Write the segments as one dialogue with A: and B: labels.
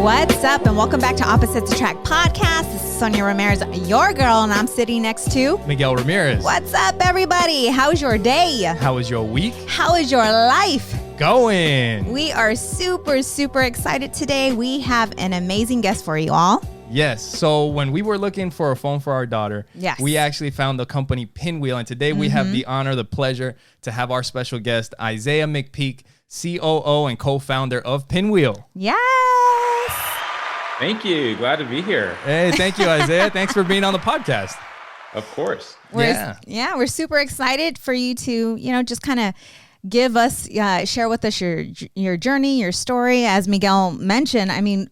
A: What's up, and welcome back to Opposites Attract Podcast. This is Sonia Ramirez, your girl, and I'm sitting next to
B: Miguel Ramirez.
A: What's up, everybody? How's your day?
B: How was your week?
A: How is your life?
B: Going.
A: We are super excited today. We have an amazing guest for you all.
B: Yes. So when we were looking for a phone for our daughter,
A: yes,
B: we actually found the company Pinwheel. And today we have the honor, the pleasure to have our special guest, Isaiah McPeak, COO and co-founder of Pinwheel.
A: Yes.
C: Thank you. Glad to be here.
B: Hey, thank you, Isaiah. Thanks for being on the podcast.
C: Of course.
A: We're super excited for you to, just kind of give us, share with us your journey, your story. As Miguel mentioned, I mean,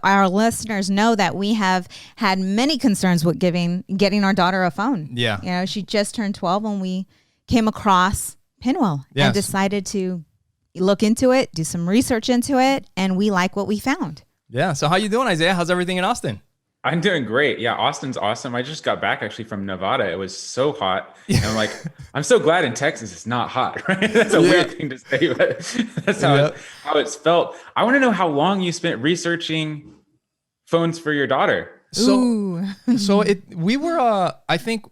A: our listeners know that we have had many concerns with getting our daughter a phone.
B: Yeah.
A: She just turned 12 when we came across Pinwheel and decided to look into it, do some research into it, and we like what we found.
B: Yeah. So how you doing, Isaiah? How's everything in Austin?
C: I'm doing great. Yeah, Austin's awesome. I just got back actually from Nevada. It was so hot. And I'm so glad in Texas it's not hot, right? That's a weird thing to say, but that's how it's felt. I want to know how long you spent researching phones for your daughter.
B: We were, I think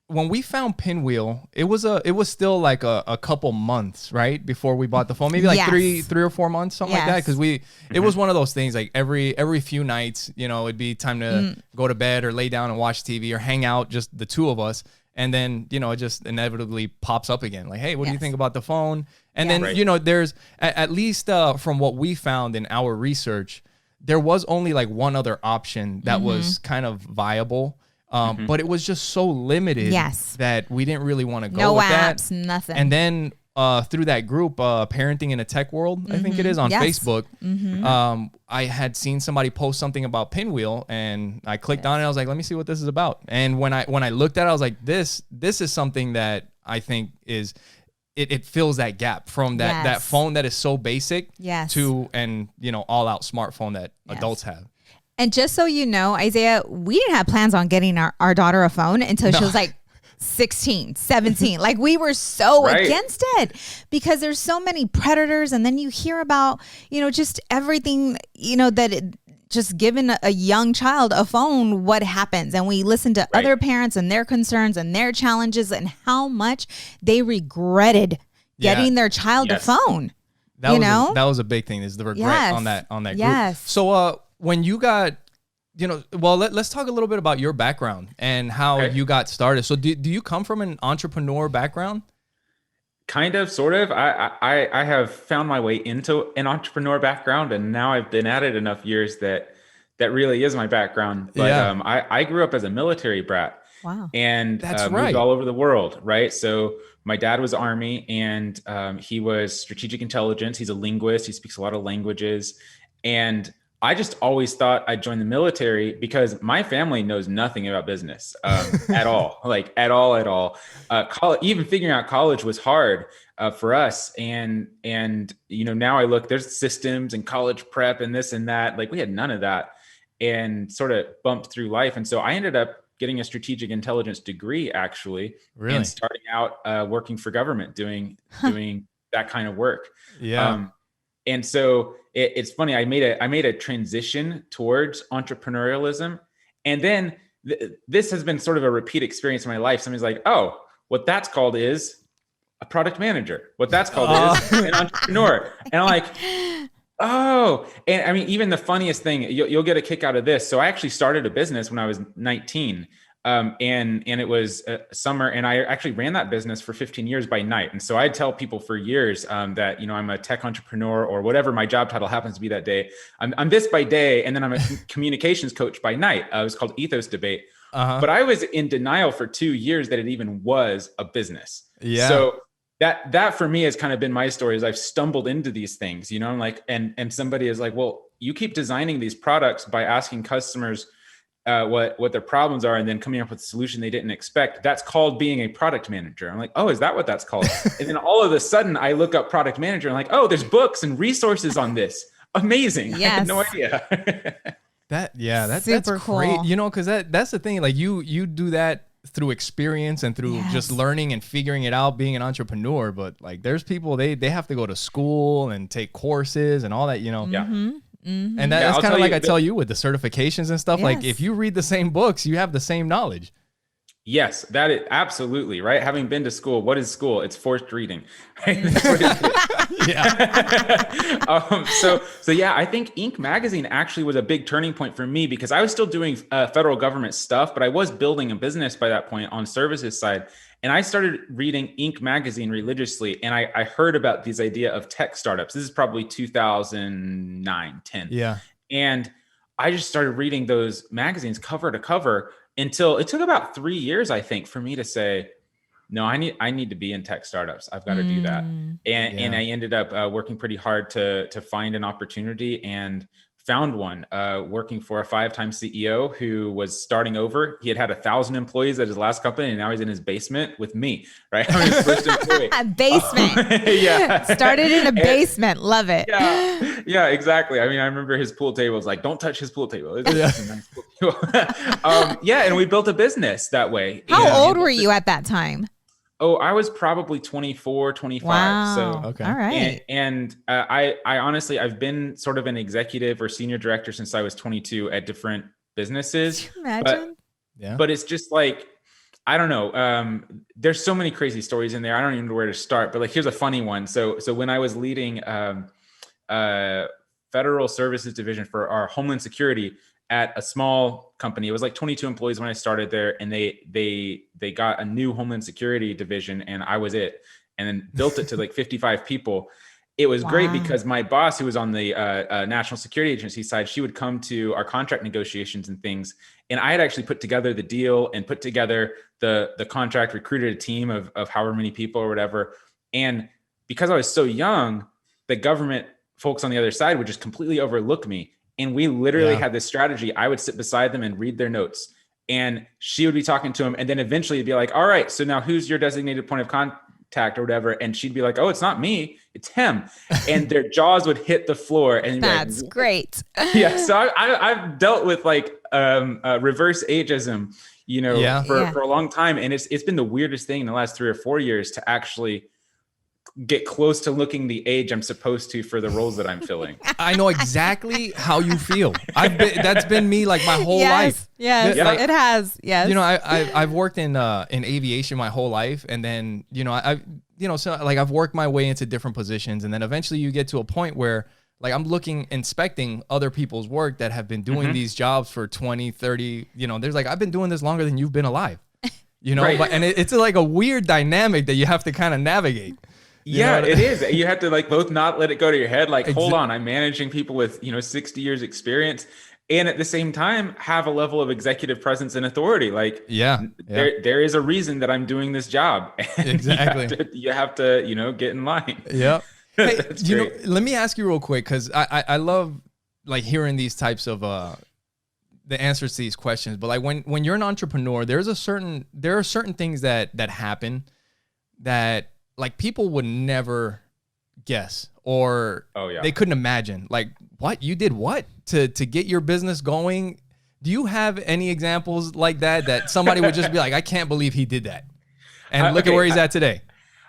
B: when we found Pinwheel, it was still like a couple months, right? Before we bought the phone, maybe like three or 4 months, something like that. Cause it was one of those things like every few nights, it'd be time to go to bed or lay down and watch TV or hang out, just the two of us. And then, it just inevitably pops up again. Like, hey, what do you think about the phone? And then, there's at least from what we found in our research, there was only like one other option that was kind of viable. But it was just so limited that we didn't really want to go with that.
A: No apps, nothing.
B: And then through that group, Parenting in a Tech World, I think it is on Facebook, I had seen somebody post something about Pinwheel, and I clicked on it. I was like, let me see what this is about. And when I looked at it, I was like, this is something that I think is it fills that gap from that phone that is so basic to an all out smartphone that adults have.
A: And just so you know, Isaiah, we didn't have plans on getting our daughter a phone until she was like 16, 17. Like we were so against it because there's so many predators. And then you hear about, just everything, just giving a young child a phone, what happens. And we listen to other parents and their concerns and their challenges and how much they regretted getting their child a phone.
B: That was a big thing, is the regret on that group.
A: Yes.
B: So, when you got, let's talk a little bit about your background and how you got started. So do you come from an entrepreneur background?
C: Kind of, sort of. I have found my way into an entrepreneur background, and now I've been at it enough years that really is my background. But I grew up as a military brat.
A: Wow.
C: And moved all over the world, right? So my dad was Army, and he was strategic intelligence. He's a linguist. He speaks a lot of languages. And I just always thought I'd join the military because my family knows nothing about business at all, like at all. Even figuring out college was hard for us. And now I look, there's systems and college prep and this and that. Like we had none of that and sort of bumped through life. And so I ended up getting a strategic intelligence degree, actually, and starting out working for government, doing that kind of work.
B: Yeah.
C: And so it's funny. I made a transition towards entrepreneurialism, and then this has been sort of a repeat experience in my life. Somebody's like, "Oh, what that's called is a product manager. What that's called is an entrepreneur." And I'm like, "Oh." And I mean, even the funniest thing, you'll get a kick out of this. So I actually started a business when I was 19. And it was summer, and I actually ran that business for 15 years by night. And so I'd tell people for years that, I'm a tech entrepreneur or whatever my job title happens to be that day. I'm this by day, and then I'm a communications coach by night. It was called Ethos Debate. But I was in denial for 2 years that it even was a business. Yeah. So that for me has kind of been my story, is I've stumbled into these things, I'm like, and somebody is like, well, you keep designing these products by asking customers what their problems are and then coming up with a solution they didn't expect. That's called being a product manager. I'm like, oh, is that what that's called? And then all of a sudden I look up product manager and I'm like, oh, there's books and resources on this. Amazing. Yes. I had no idea.
B: That's
A: super cool.
B: great. Cause that's the thing. Like you do that through experience and through just learning and figuring it out, being an entrepreneur. But like there's people, they have to go to school and take courses and all that,
A: Mm-hmm.
B: Mm-hmm. And that's kind of like I tell you with the certifications and stuff. Yes. Like if you read the same books, you have the same knowledge.
C: Yes, that is absolutely right. Having been to school, what is school? It's forced reading, right? Yeah. So yeah, I think Inc. magazine actually was a big turning point for me because I was still doing federal government stuff, but I was building a business by that point on services side. And I started reading Inc. magazine religiously. And I heard about this idea of tech startups. This is probably 2009, 10.
B: Yeah.
C: And I just started reading those magazines cover to cover until it took about 3 years, I think, for me to say, no, I need to be in tech startups. I've got to do that. And I ended up working pretty hard to find an opportunity and found one, working for a 5-time CEO who was starting over. He had 1,000 employees at his last company, and now he's in his basement with me, right? I'm his first employee.
A: Basement.
C: Yeah.
A: Started in a basement. Love it.
C: Yeah, exactly. I mean, I remember his pool table was like, don't touch his pool table. It's a nice pool table. And we built a business that way.
A: How old were you at that time?
C: Oh, I was probably 24, 25.
A: Wow.
C: So,
A: okay. All right.
C: And I honestly, I've been sort of an executive or senior director since I was 22 at different businesses.
A: Can you imagine?
C: But it's just like, I don't know. There's so many crazy stories in there. I don't even know where to start, but like, here's a funny one. So when I was leading federal services division for our Homeland Security at a small company, it was like 22 employees when I started there, and they got a new Homeland Security division, and I was it, and then built it to like 55 people. It was great because my boss, who was on the National Security Agency side, she would come to our contract negotiations and things, and I had actually put together the deal and put together the contract, recruited a team of however many people or whatever. And because I was so young, the government folks on the other side would just completely overlook me. And we literally had this strategy. I would sit beside them and read their notes, and she would be talking to them. And then eventually it'd be like, all right, so now who's your designated point of contact or whatever? And she'd be like, oh, it's not me, it's him. And their jaws would hit the floor. And
A: that's like, great.
C: Yeah. So I've dealt with like reverse ageism, for a long time. And it's been the weirdest thing in the last 3 or 4 years to actually get close to looking the age I'm supposed to for the roles that I'm filling.
B: I know exactly how you feel. That's been me like my whole life.
A: Yes, it has. Yes.
B: I've worked in aviation my whole life, and then I've worked my way into different positions, and then eventually you get to a point where like I'm inspecting other people's work that have been doing these jobs for 20, 30, there's like, I've been doing this longer than you've been alive, right. But it's like a weird dynamic that you have to kind of navigate.
C: It is. You have to like both not let it go to your head. Like, hold on, I'm managing people with, 60 years experience, and at the same time have a level of executive presence and authority. Like, there is a reason that I'm doing this job. Exactly. You have to, get in line.
B: Yep. Hey, let me ask you real quick, because I love like hearing these types of the answers to these questions. But like when you're an entrepreneur, there are certain things that happen that like people would never guess, or they couldn't imagine. Like, what? You did what to get your business going? Do you have any examples like that somebody would just be like, I can't believe he did that, and look at where he's at today?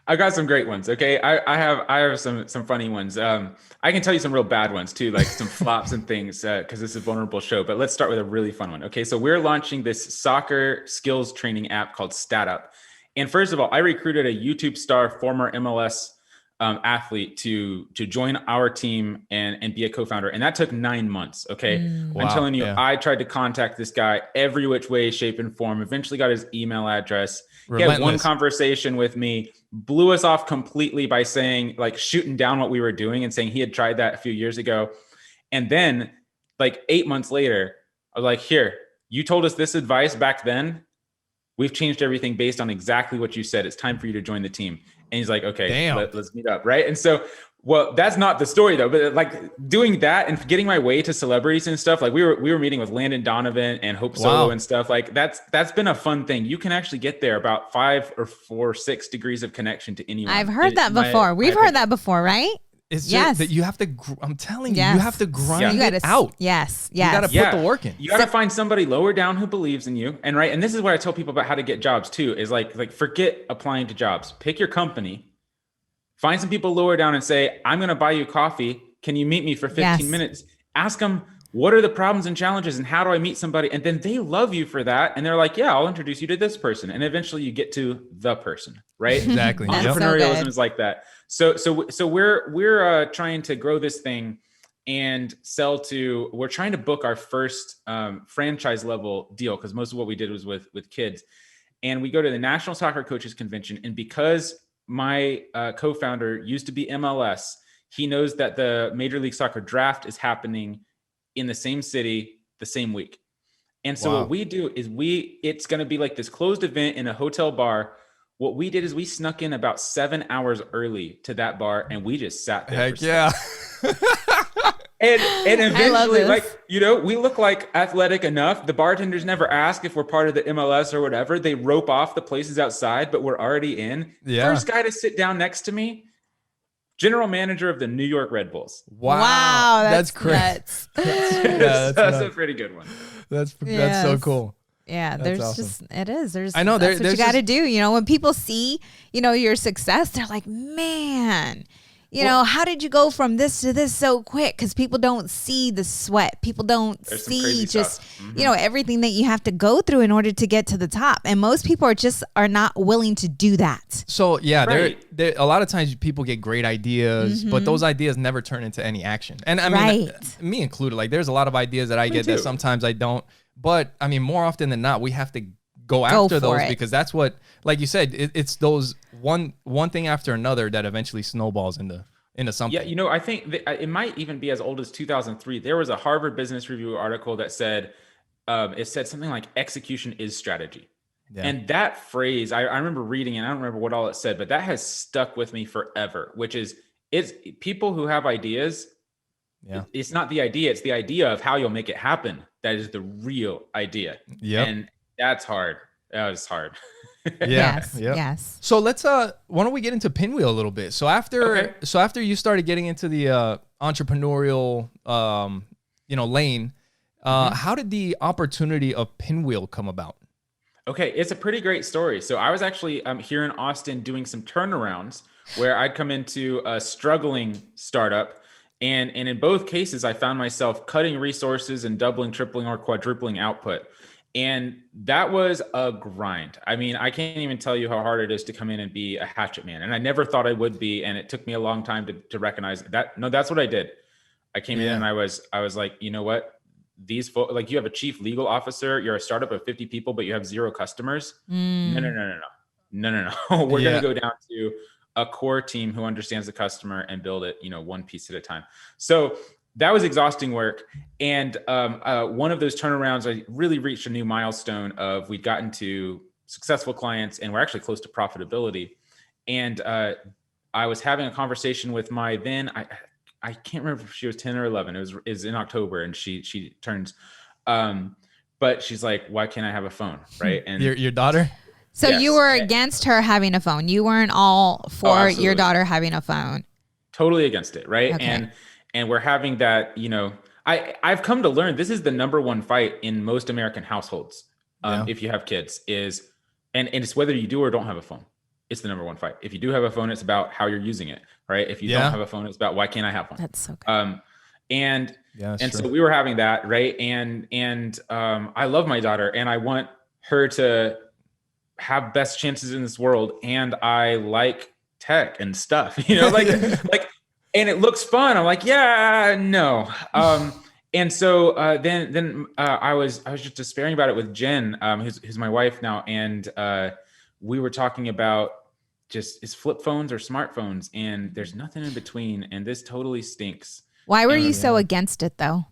C: I've got some great ones. Okay. I have some funny ones. I can tell you some real bad ones too, like some flops and things, cause this is a vulnerable show, but let's start with a really fun one. Okay. So we're launching this soccer skills training app called StatUp. And first of all, I recruited a YouTube star, former MLS athlete to join our team and be a co-founder. And that took 9 months. Okay. I'm telling you, I tried to contact this guy every which way, shape, and form, eventually got his email address. Relentless. He had one conversation with me, blew us off completely by saying, like, shooting down what we were doing and saying he had tried that a few years ago. And then like 8 months later, I was like, here, you told us this advice back then. We've changed everything based on exactly what you said. It's time for you to join the team. And he's like, okay, let's meet up. Right. And so, well, that's not the story though, but like doing that and getting my way to celebrities and stuff. Like we were meeting with Landon Donovan and Hope Solo and stuff. Like that's been a fun thing. You can actually get there about 5 or 6 degrees of connection to anyone.
A: I've heard that before. We've heard that before, right?
B: It's just that you have to, I'm telling you, you have to grind it out.
A: Yes.
B: You got to put the work in.
C: You got to find somebody lower down who believes in you. And and this is what I tell people about how to get jobs too, is like forget applying to jobs. Pick your company, find some people lower down and say, I'm going to buy you coffee. Can you meet me for 15 minutes? ask them, what are the problems and challenges and how do I meet somebody? And then they love you for that. And they're like, yeah, I'll introduce you to this person. And eventually you get to the person, right?
B: Exactly.
C: Entrepreneurialism is like that. So we're trying to grow this thing and we're trying to book our first franchise level deal, because most of what we did was with kids. And we go to the National Soccer Coaches Convention. And because my co-founder used to be MLS, he knows that the Major League Soccer draft is happening in the same city the same week. And so what we do is it's going to be like this closed event in a hotel bar. What we did is we snuck in about 7 hours early to that bar, and we just sat there.
B: Heck yeah.
C: And eventually, like, you know, we look like athletic enough. The bartenders never ask if we're part of the MLS or whatever. They rope off the places outside, but we're already in.
B: Yeah.
C: First guy to sit down next to me, general manager of the New York Red Bulls.
A: Wow, that's crazy.
C: That's a pretty good one.
B: That's so cool.
A: Yeah,
B: That's
A: there's
B: awesome.
A: just, it is. There's,
B: I know
A: that's what you got to
B: just
A: do. You know, when people see, you know, your success, they're like, man, you know, how did you go from this to this so quick? Because people don't see the sweat. People don't see just, you know, everything that you have to go through in order to get to the top. And most people are not willing to do that.
B: So yeah, there a lot of times people get great ideas, but those ideas never turn into any action. And I mean, me included, like there's a lot of ideas that I get that sometimes I don't. But I mean, more often than not, we have to go after those because that's what, like you said, it's those one thing after another that eventually snowballs into something.
C: Yeah, you know, I think it might even be as old as 2003. There was a Harvard Business Review article that said, it said something like execution is strategy. Yeah. And that phrase, I remember reading, and I don't remember what all it said, but that has stuck with me forever, which is, it's people who have ideas. Yeah. It's not the idea. It's the idea of how you'll make it happen. That is the real idea. Yeah. And that's hard. That was hard.
A: Yes.
B: So let's why don't we get into Pinwheel a little bit? So after you started getting into the entrepreneurial lane, how did the opportunity of Pinwheel come about?
C: Okay, it's a pretty great story. So I was actually here in Austin doing some turnarounds where I'd come into a struggling startup. And in both cases, I found myself cutting resources and doubling, tripling, or quadrupling output. And that was a grind. I mean, I can't even tell you how hard it is to come in and be a hatchet man. And I never thought I would be. And it took me a long time to recognize that. No, that's what I did. I came in and I was like, you know what? These folks, like, you have a chief legal officer, you're a startup of 50 people, but you have 0 customers. No. We're going to go down to a core team who understands the customer and build it, you know, one piece at a time. So that was exhausting work. And one of those turnarounds, I really reached a new milestone of we'd gotten to successful clients and we're actually close to profitability. And I was having a conversation with my then, I can't remember if she was 10 or 11. It was in October and she turns, but she's like, why can't I have a phone? Right. And
B: your daughter?
A: So you were against her having a phone. You weren't all for your daughter having a phone.
C: Totally against it, right? Okay. And we're having that, you know, I've come to learn this is the number one fight in most American households. If you have kids and it's whether you do or don't have a phone. It's the number one fight. If you do have a phone, it's about how you're using it, right? If you don't have a phone, it's about why can't I have one?
A: That's so good.
C: And so we were having that, right? And I love my daughter and I want her to have best chances in this world. And I like tech and stuff, you know, like, and it looks fun. I'm like, yeah, no. And so then I was just despairing about it with Jen, who's my wife now. And we were talking about just is flip phones or smartphones, and there's nothing in between. And this totally stinks.
A: Why were you so against it though?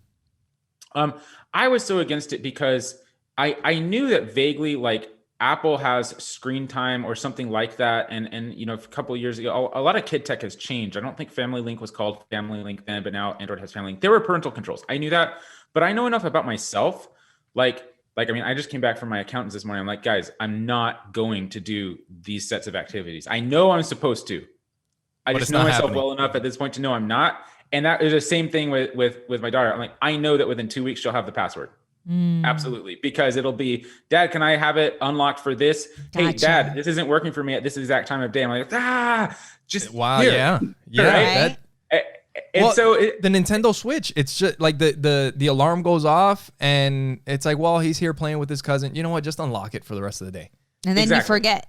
C: I was so against it because I knew that vaguely, like, Apple has screen time or something like that. And you know, a couple of years ago, a lot of kid tech has changed. I don't think Family Link was called Family Link then, but now Android has Family Link. There were parental controls. I knew that, but I know enough about myself. Like, I mean, I just came back from my accountants this morning. I'm like, guys, I'm not going to do these sets of activities. I know I'm supposed to. I just know myself well enough at this point to know I'm not. And that is the same thing with my daughter. I'm like, I know that within 2 weeks, she'll have the password. Absolutely. Because it'll be, Dad, can I have it unlocked for this? Gotcha. Hey, Dad, this isn't working for me at this exact time of day. I'm like, just
B: wow.
C: here.
B: Yeah.
C: Right? And
B: well,
C: so
B: the Nintendo Switch, it's just like the alarm goes off and it's like, well, he's here playing with his cousin. You know what? Just unlock it for the rest of the day.
A: And then you forget.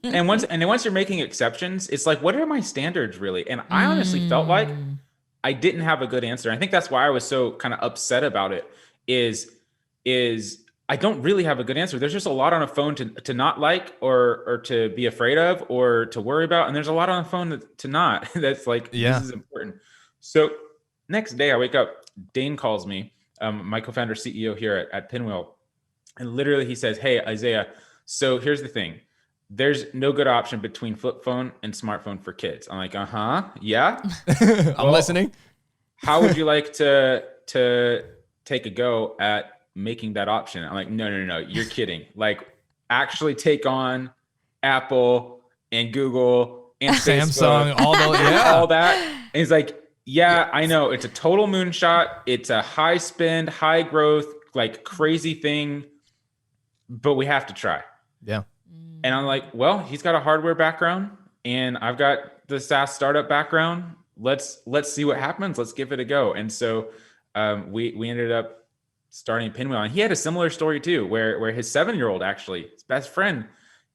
C: And once you're making exceptions, it's like, what are my standards really? And I honestly felt like I didn't have a good answer. I think that's why I was so kind of upset about it is I don't really have a good answer. There's just a lot on a phone to not like or to be afraid of or to worry about. And there's a lot on a phone to not. That's like, this is important. So next day I wake up, Dane calls me, my co-founder CEO here at Pinwheel. And literally he says, hey, Isaiah, so here's the thing. There's no good option between flip phone and smartphone for kids. I'm like, yeah.
B: I'm listening.
C: How would you like to take a go at making that option? I'm like, no, you're kidding. Like, actually take on Apple and Google and
B: Samsung,
C: Facebook, all that. And he's like, yeah, I know it's a total moonshot. It's a high spend, high growth, like crazy thing, but we have to try.
B: Yeah.
C: And I'm like, well, he's got a hardware background and I've got the SaaS startup background. Let's see what happens. Let's give it a go. And so we ended up starting Pinwheel. And he had a similar story too, where his 7-year-old, actually, his best friend,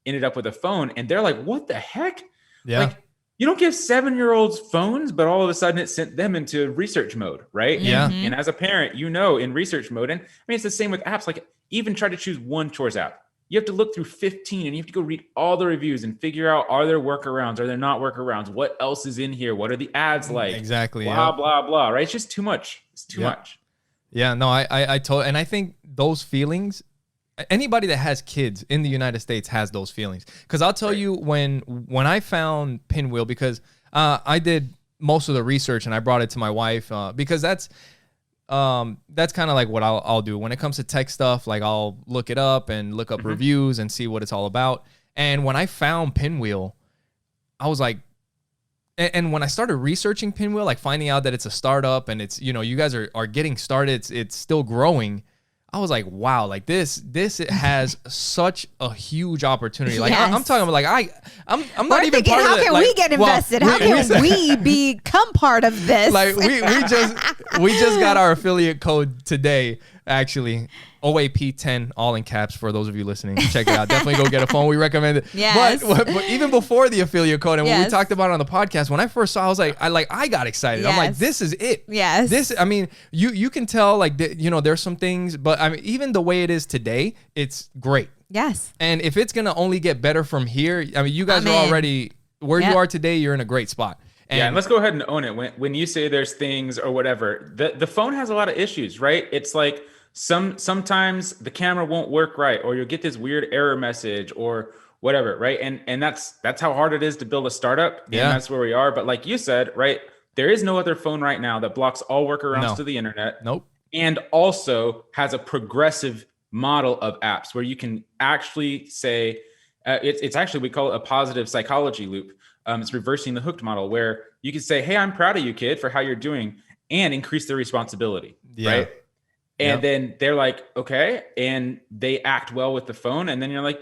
C: ended up with a phone. And they're like, what the heck?
B: Yeah.
C: Like, you don't give 7-year-olds phones, but all of a sudden it sent them into research mode, right?
B: Yeah.
C: And as a parent, in research mode. And I mean, it's the same with apps. Like, even try to choose one chores app. You have to look through 15 and you have to go read all the reviews and figure out, are there workarounds? Are there not workarounds? What else is in here? What are the ads like?
B: Exactly.
C: Blah, blah, blah, right? It's just too much. It's too much.
B: Yeah, no, I totally, and I think those feelings, anybody that has kids in the United States has those feelings. Because I'll tell you, when I found Pinwheel, because I did most of the research and I brought it to my wife because that's kind of like what I'll do when it comes to tech stuff. Like, I'll look it up and look up reviews and see what it's all about. And when I found Pinwheel, I was like, and when I started researching Pinwheel, like finding out that it's a startup and it's, you guys are getting started, it's still growing. I was like, wow, like this it has such a huge opportunity. Like,
A: Yes.
B: I'm talking about, like, I'm
A: We're
B: not even
A: thinking,
B: part of
A: how
B: it.
A: can
B: Like,
A: we get
B: well,
A: invested? How can we become part of this?
B: like we just got our affiliate code today, actually. OAP10, all in caps, for those of you listening. Check it out. Definitely go get a phone. We recommend it.
A: Yes.
B: But even before the affiliate code, and when we talked about it on the podcast, when I first saw, I was like, I got excited. I'm like, this is it.
A: Yes.
B: This, I mean, you can tell, like, there's some things, but I mean, even the way it is today, it's great.
A: Yes.
B: And if it's gonna only get better from here, I mean, you guys are already where you are today. You're in a great spot.
C: And let's go ahead and own it. When you say there's things or whatever, the phone has a lot of issues, right? It's like, sometimes the camera won't work right, or you'll get this weird error message or whatever, right? And that's how hard it is to build a startup. And that's where we are. But like you said, right, there is no other phone right now that blocks all workarounds to the internet.
B: Nope.
C: And also has a progressive model of apps where you can actually say, it's actually, we call it a positive psychology loop. It's reversing the hooked model, where you can say, hey, I'm proud of you, kid, for how you're doing, and increase their responsibility, right? And then they're like, okay. And they act well with the phone. And then you're like,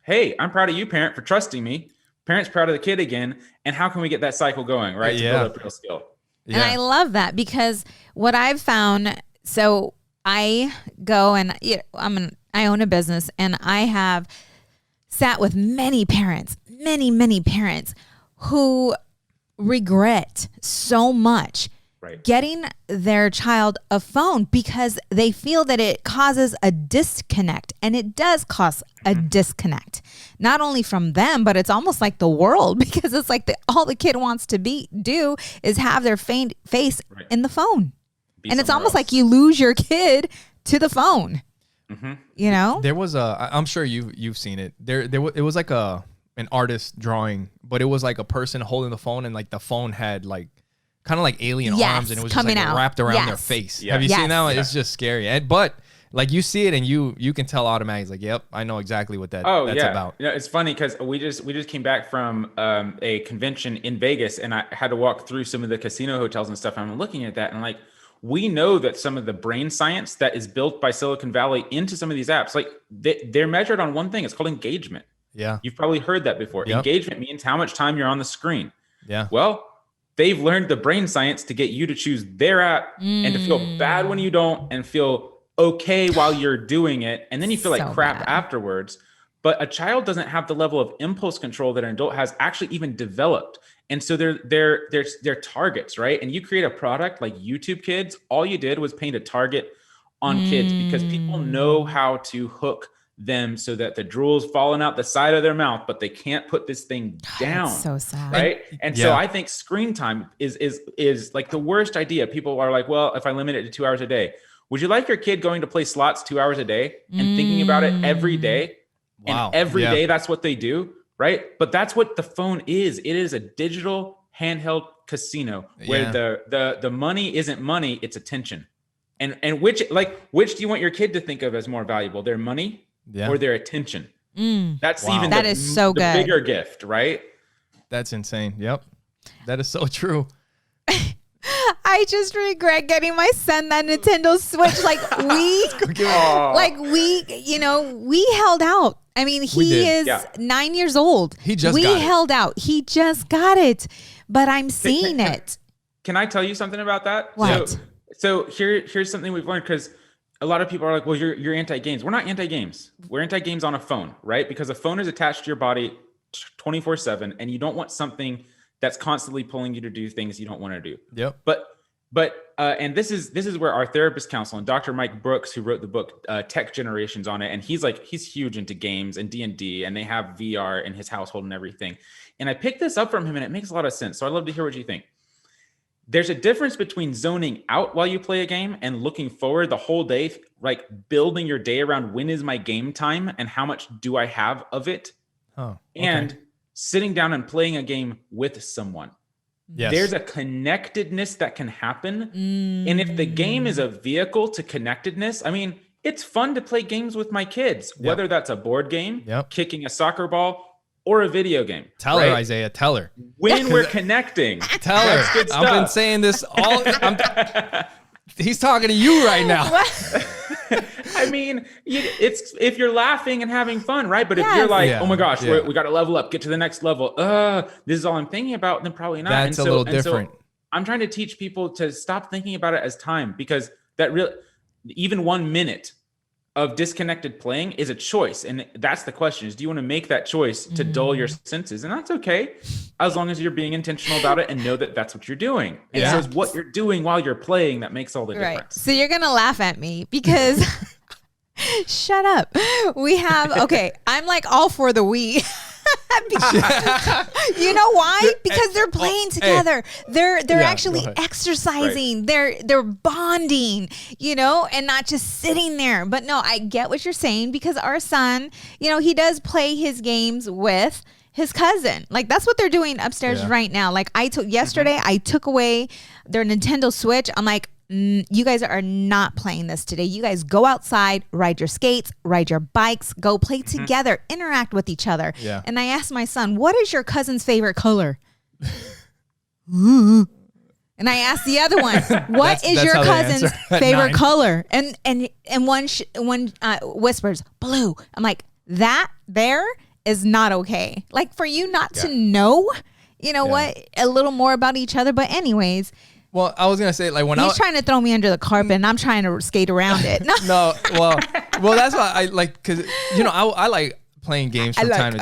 C: hey, I'm proud of you, parent, for trusting me. Parent's proud of the kid again. And how can we get that cycle going, right? To build up real skill.
A: And I love that, because what I've found, so I go and I own a business, and I have sat with many parents who regret so much getting their child a phone, because they feel that it causes a disconnect. And it does cause a disconnect, not only from them, but it's almost like the world, because it's like all the kid wants to do is have their face in the phone. And it's almost like you lose your kid to the phone. There was I'm sure you've seen it. It was like an artist drawing, but it was like a person holding the phone, and like the phone had like kind of like alien arms, and it was just like wrapped around their face. Have you seen that one? It's just scary. But like, you see it and you can tell automatically, like, yep, I know exactly what that's about.
C: It's funny because we just came back from a convention in Vegas, and I had to walk through some of the casino hotels and stuff. And I'm looking at that, and like, we know that some of the brain science that is built by Silicon Valley into some of these apps, like they're measured on one thing. It's called engagement.
B: Yeah.
C: You've probably heard that before. Yep. Engagement means how much time you're on the screen.
B: Yeah.
C: Well, they've learned the brain science to get you to choose their app and to feel bad when you don't and feel okay while you're doing it. And then you feel like crap afterwards. But a child doesn't have the level of impulse control that an adult has actually even developed. And so they're targets, right? And you create a product like YouTube Kids, all you did was paint a target on kids because people know how to hook them so that the drool's falling out the side of their mouth, but they can't put this thing down.
A: That's so sad.
C: Right. And so I think screen time is like the worst idea. People are like, well, if I limit it to 2 hours a day, would you like your kid going to play slots 2 hours a day and thinking about it every day?
B: Wow.
C: And every day that's what they do. Right. But that's what the phone is. It is a digital handheld casino where the money isn't money, it's attention. And which do you want your kid to think of as more valuable, their money or their attention? That's the bigger gift, right?
B: That's insane. Yep. That is so true.
A: I just regret getting my son that Nintendo Switch. We held out. I mean, he is 9 years old. We held out. He just got it, but I'm seeing it.
C: Can I tell you something about that?
A: What?
C: So here's something we've learned, because a lot of people are like, well, you're anti-games. We're not anti-games. We're anti-games on a phone, right? Because a phone is attached to your body 24/7, and you don't want something that's constantly pulling you to do things you don't want to do.
B: Yep.
C: And this is where our therapist counsel and Dr. Mike Brooks, who wrote the book Tech Generations, on it, and he's huge into games and D&D, and they have VR in his household and everything. And I picked this up from him, and it makes a lot of sense. So I'd love to hear what you think. There's a difference between zoning out while you play a game and looking forward the whole day, like building your day around when is my game time and how much do I have of it, and sitting down and playing a game with someone. Yes. There's a connectedness that can happen. And if the game is a vehicle to connectedness, I mean, it's fun to play games with my kids, whether that's a board game, kicking a soccer ball, or a video game.
B: Tell her, Isaiah, tell her.
C: When we're connecting.
B: Tell her. I've been saying this all. He's talking to you right now.
C: I mean, it's if you're laughing and having fun, right? But if you're like, oh my gosh, we got to level up, get to the next level. This is all I'm thinking about. Then probably not.
B: That's a little different.
C: So I'm trying to teach people to stop thinking about it as time, because even 1 minute of disconnected playing is a choice. And that's the question, is do you want to make that choice to dull your senses? And that's okay, as long as you're being intentional about it and know that that's what you're doing. And so it's what you're doing while you're playing that makes all the difference.
A: So you're going to laugh at me because shut up. We have, I'm like all for the Wii. You know why? Because they're playing together. They're actually exercising. Right. They're bonding, and not just sitting there. But no, I get what you're saying, because our son, he does play his games with his cousin. Like, that's what they're doing upstairs right now. Like, yesterday I took away their Nintendo Switch. I'm like, you guys are not playing this today. You guys go outside, ride your skates, ride your bikes, go play together, interact with each other. Yeah. And I asked my son, what is your cousin's favorite color? And I asked the other one, what is your cousin's favorite color? And one whispers, blue. I'm like, that there is not okay. Like, for you not to know, what, a little more about each other. But anyways.
B: Well, I was gonna say, like, when
A: he's trying to throw me under the carpet, and I'm trying to skate around it.
B: No, well, that's why I like, because I like playing games from time to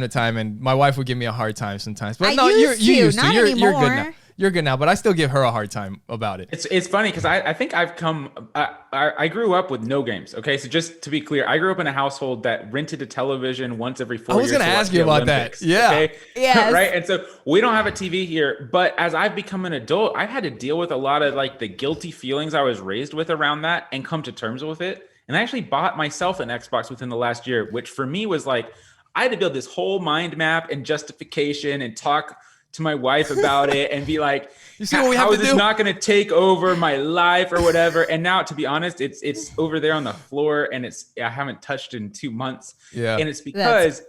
B: time, and my wife would give me a hard time sometimes. But you're used to. You're good now. You're good now, but I still give her a hard time about it.
C: It's funny, because I think I grew up with no games. Okay, so just to be clear, I grew up in a household that rented a television once every 4 years.
B: I was going to ask you about Olympics, that. Yeah.
C: Okay? Yes. Right. And so we don't have a TV here, but as I've become an adult, I've had to deal with a lot of like the guilty feelings I was raised with around that, and come to terms with it. And I actually bought myself an Xbox within the last year, which for me was like, I had to build this whole mind map and justification and talk to my wife about it and be like, how is this not going to take over my life or whatever? And now, to be honest, it's over there on the floor, and I haven't touched it in 2 months. Yeah. And it's because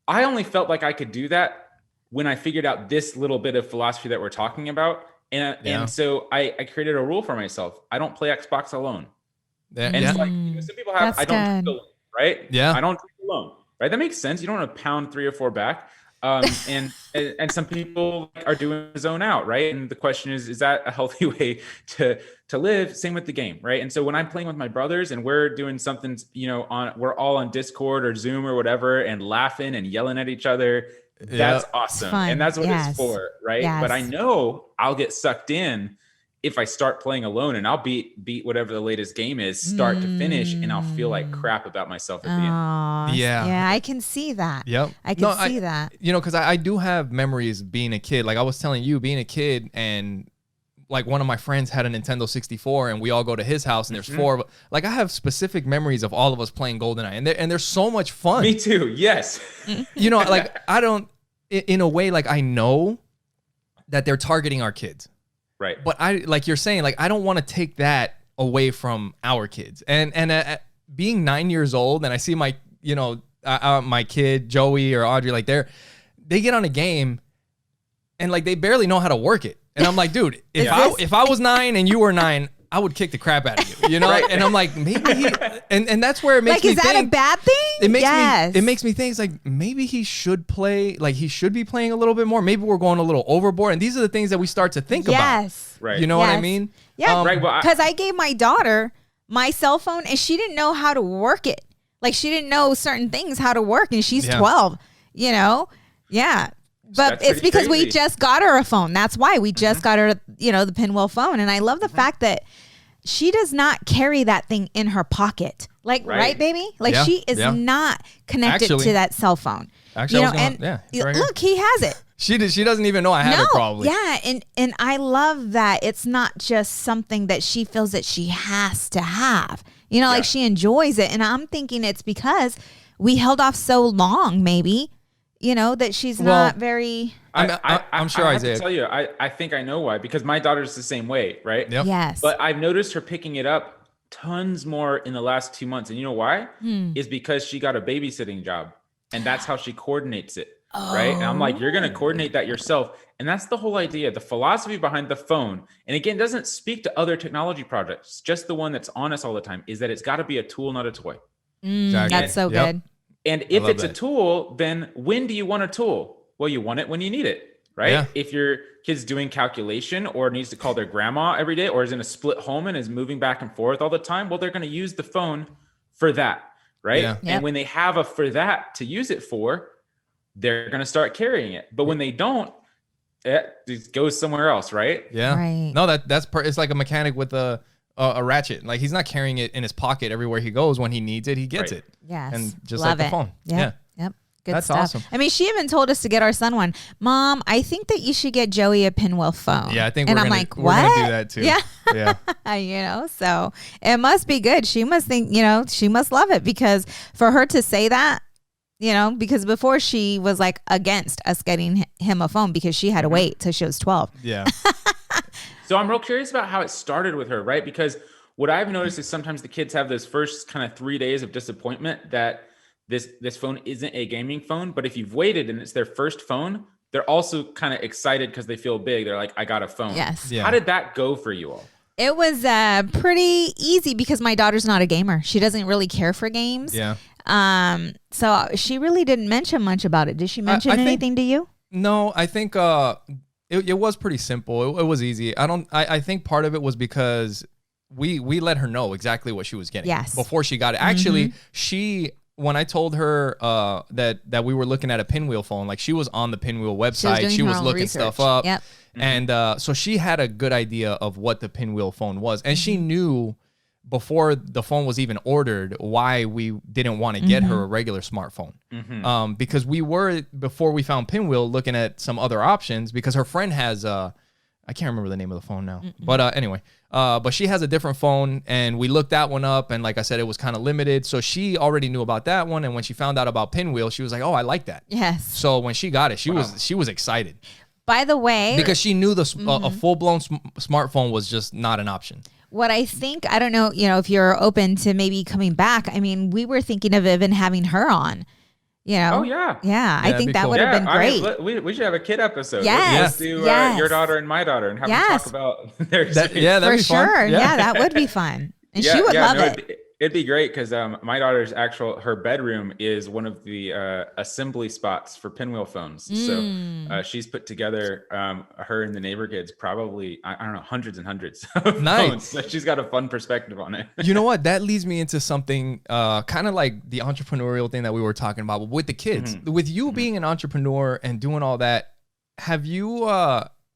C: I only felt like I could do that when I figured out this little bit of philosophy that we're talking about. And so I created a rule for myself. I don't play Xbox alone. And it's like, some people have, I don't drink alone, right?
B: Yeah.
C: I don't drink alone, right? That makes sense. You don't want to pound 3 or 4 back. And some people are doing zone out, right? And the question is that a healthy way to live? Same with the game, right? And so when I'm playing with my brothers and we're doing something, we're all on Discord or Zoom or whatever and laughing and yelling at each other. That's awesome. And that's what it's for, right? Yes. But I know I'll get sucked in if I start playing alone, and I'll beat whatever the latest game is, start to finish, and I'll feel like crap about myself at the end.
A: Yeah, I can see that.
B: Yep.
A: I can see that.
B: Because I do have memories being a kid. Like I was telling you, being a kid, and like one of my friends had a Nintendo 64, and we all go to his house, and there's four. Like I have specific memories of all of us playing GoldenEye, and they're so much fun.
C: Me too. Yes.
B: Like I don't, in a way, like I know that they're targeting our kids.
C: Right.
B: But like you're saying, like I don't want to take that away from our kids. And being 9 years old, and I see my my kid Joey or Audrey, like they get on a game, and like they barely know how to work it. And I'm like, dude, if I was 9 and you were 9, I would kick the crap out of you, Right. And I'm like, maybe he, and that's where it makes me think.
A: Like, is that a bad thing?
B: It makes me think, it's like, maybe he should play, like he should be playing a little bit more. Maybe we're going a little overboard. And these are the things that we start to think about.
C: Right.
B: You know what I mean?
A: Yeah. Right. Because I gave my daughter my cell phone and she didn't know how to work it. Like she didn't know certain things, how to work. And she's 12, Yeah. But it's because we just got her a phone. That's why we just got her, the Pinwheel phone. And I love the fact that she does not carry that thing in her pocket. Like, right baby? Like she is not connected to that cell phone.
B: Actually,
A: look, he has it.
B: She doesn't even know I have it probably.
A: Yeah. And I love that it's not just something that she feels that she has to have. Like she enjoys it. And I'm thinking it's because we held off so long, maybe. That she's not very.
B: I'm sure Isaiah.
C: I have to tell you, I think I know why, because my daughter's the same way, right?
B: Yep.
A: Yes.
C: But I've noticed her picking it up tons more in the last 2 months. And you know why? Is because she got a babysitting job, and that's how she coordinates it. Right. And I'm like, you're going to coordinate that yourself. And that's the whole idea, the philosophy behind the phone. And again, it doesn't speak to other technology projects, just the one that's on us all the time, is that it's got to be a tool, not a toy.
B: Exactly.
A: That's so good.
C: And if it's a tool, then when do you want a tool? Well, you want it when you need it, right? Yeah. If your kid's doing calculation or needs to call their grandma every day or is in a split home and is moving back and forth all the time, well, they're going to use the phone for that, right? Yeah. And when they have a for that to use it for, they're going to start carrying it. But when they don't, it goes somewhere else, right?
B: Yeah.
A: Right.
B: No, it's like a mechanic with a ratchet. Like he's not carrying it in his pocket everywhere he goes. When he needs it, he gets it.
A: Yes.
B: And just like the phone.
A: Yep. Good
B: That's
A: stuff.
B: awesome.
A: I mean, she even told us to get our son one. Mom, I think that you should get Joey a Pinwheel phone.
B: Yeah, I think
A: we're
B: gonna do that too.
A: Yeah. So it must be good. She must think, she must love it, because for her to say that, because before she was like against us getting him a phone because she had to wait till she was 12.
B: Yeah.
C: So I'm real curious about how it started with her, right? Because what I've noticed is sometimes the kids have those first kind of 3 days of disappointment that this phone isn't a gaming phone. But if you've waited and it's their first phone, they're also kind of excited because they feel big. They're like, I got a phone.
A: Yes.
C: Yeah. How did that go for you all?
A: It was pretty easy because my daughter's not a gamer. She doesn't really care for games.
B: Yeah.
A: So she really didn't mention much about it. Did she mention anything to you?
B: No, I think it was pretty simple. It was easy. I think part of it was because we let her know exactly what she was getting before she got it. Actually, when I told her that we were looking at a Pinwheel phone, like she was on the Pinwheel website, she was looking stuff up.
A: Yep.
B: And so she had a good idea of what the Pinwheel phone was, and she knew before the phone was even ordered why we didn't want to get her a regular smartphone. Because we were, before we found Pinwheel, looking at some other options, because her friend has I can't remember the name of the phone now, but anyway, but she has a different phone, and we looked that one up, and like I said, it was kind of limited, so she already knew about that one. And when she found out about Pinwheel, she was like, oh, I like that.
A: Yes.
B: So when she got it, she was excited.
A: By the way,
B: because she knew a full-blown smartphone was just not an option.
A: What I think, I don't know, if you're open to maybe coming back. I mean, we were thinking of even having her on.
C: Oh, yeah.
A: Yeah, I think that would have been great.
C: I mean, we should have a kid episode.
A: Yes.
C: Let's do your daughter and my daughter and have them talk about their experience.
B: That'd
A: For
B: be fun.
A: sure. Yeah, that would be fun. And she would love it.
C: It'd be great because my daughter's her bedroom is one of the assembly spots for Pinwheel phones. So she's put together her and the neighbor kids probably, I don't know, hundreds and hundreds of phones. So she's got a fun perspective on it.
B: You know what? That leads me into something kind of like the entrepreneurial thing that we were talking about, but with the kids. With you being an entrepreneur and doing all that, have you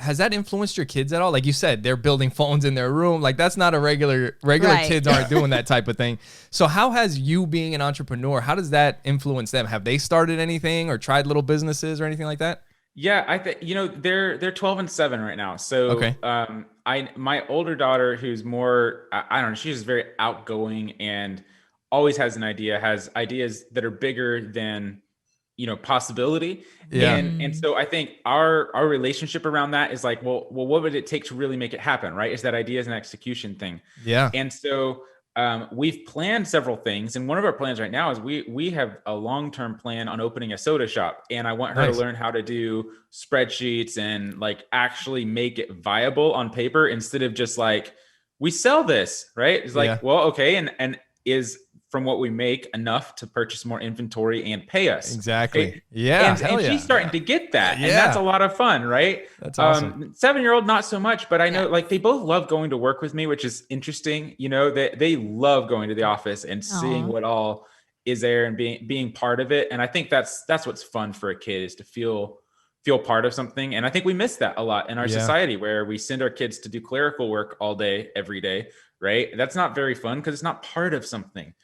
B: has that influenced your kids at all? Like you said, they're building phones in their room. Like that's not a regular right. Kids aren't doing that type of thing. So how has you being an entrepreneur, how does that influence them? Have they started anything or tried little businesses or anything like that?
C: Yeah, I think, they're 12 and 7 right now. So okay. My older daughter, who's more, I don't know, she's just very outgoing and always has ideas that are bigger than possibility. Yeah. And so I think our relationship around that is like, well, what would it take to really make it happen? Right. It's that ideas and execution thing. Yeah. And so we've planned several things. And one of our plans right now is we have a long-term plan on opening a soda shop. And I want her to learn how to do spreadsheets and like actually make it viable on paper instead of just like, we sell this, right? It's like, well, okay. And is from what we make enough to purchase more inventory and pay us. Exactly. Right? Yeah. And she's starting to get that. And that's a lot of fun, right? That's awesome. 7-year-old, not so much, but I know like they both love going to work with me, which is interesting. They love going to the office and seeing what all is there and being part of it. And I think that's what's fun for a kid is to feel part of something. And I think we miss that a lot in our society where we send our kids to do clerical work all day, every day, right? That's not very fun because it's not part of something.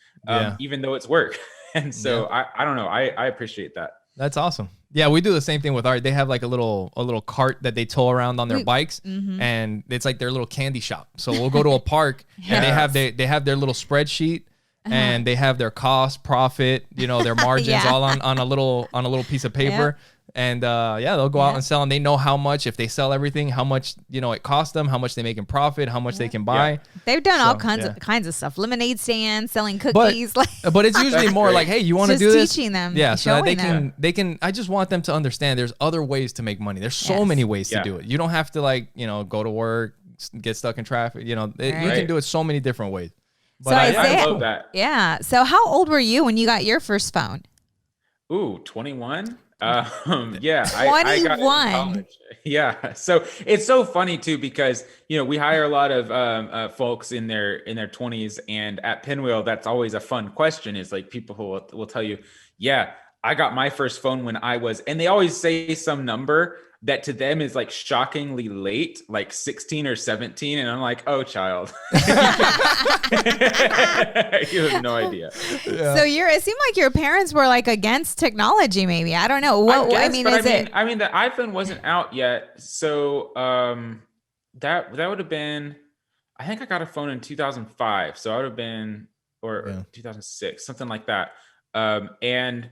C: Even though it's work. And so I don't know. I appreciate that.
B: That's awesome. Yeah, we do the same thing with art. They have like a little cart that they tow around on their bikes, and it's like their little candy shop. So we'll go to a park and they have their little spreadsheet and they have their cost, profit, their margins all on a little piece of paper. And they'll go out and sell, and they know how much, if they sell everything, how much it costs them, how much they make in profit, how much they can buy.
A: They've done all kinds of stuff. Lemonade stands, selling cookies.
B: But it's usually more like, hey, you want to do this?
A: Teaching them,
B: so that they can. I just want them to understand there's other ways to make money. There's so many ways to do it. You don't have to go to work, get stuck in traffic. You can do it so many different ways. But
A: so I love that. Yeah. So how old were you when you got your first phone?
C: Ooh, 21.
A: 21.
C: I got in college. Yeah. So it's so funny too, because, we hire a lot of folks in their 20s, and at Pinwheel, that's always a fun question is like people who will tell you, yeah, I got my first phone when I was, and they always say some number that to them is like shockingly late, like 16 or 17. And I'm like, oh, child. You have no idea.
A: Yeah. So it seemed like your parents were like against technology, maybe. I don't know.
C: I mean, the iPhone wasn't out yet. So that would have been, I think I got a phone in 2005. So I would have been, or 2006, something like that. And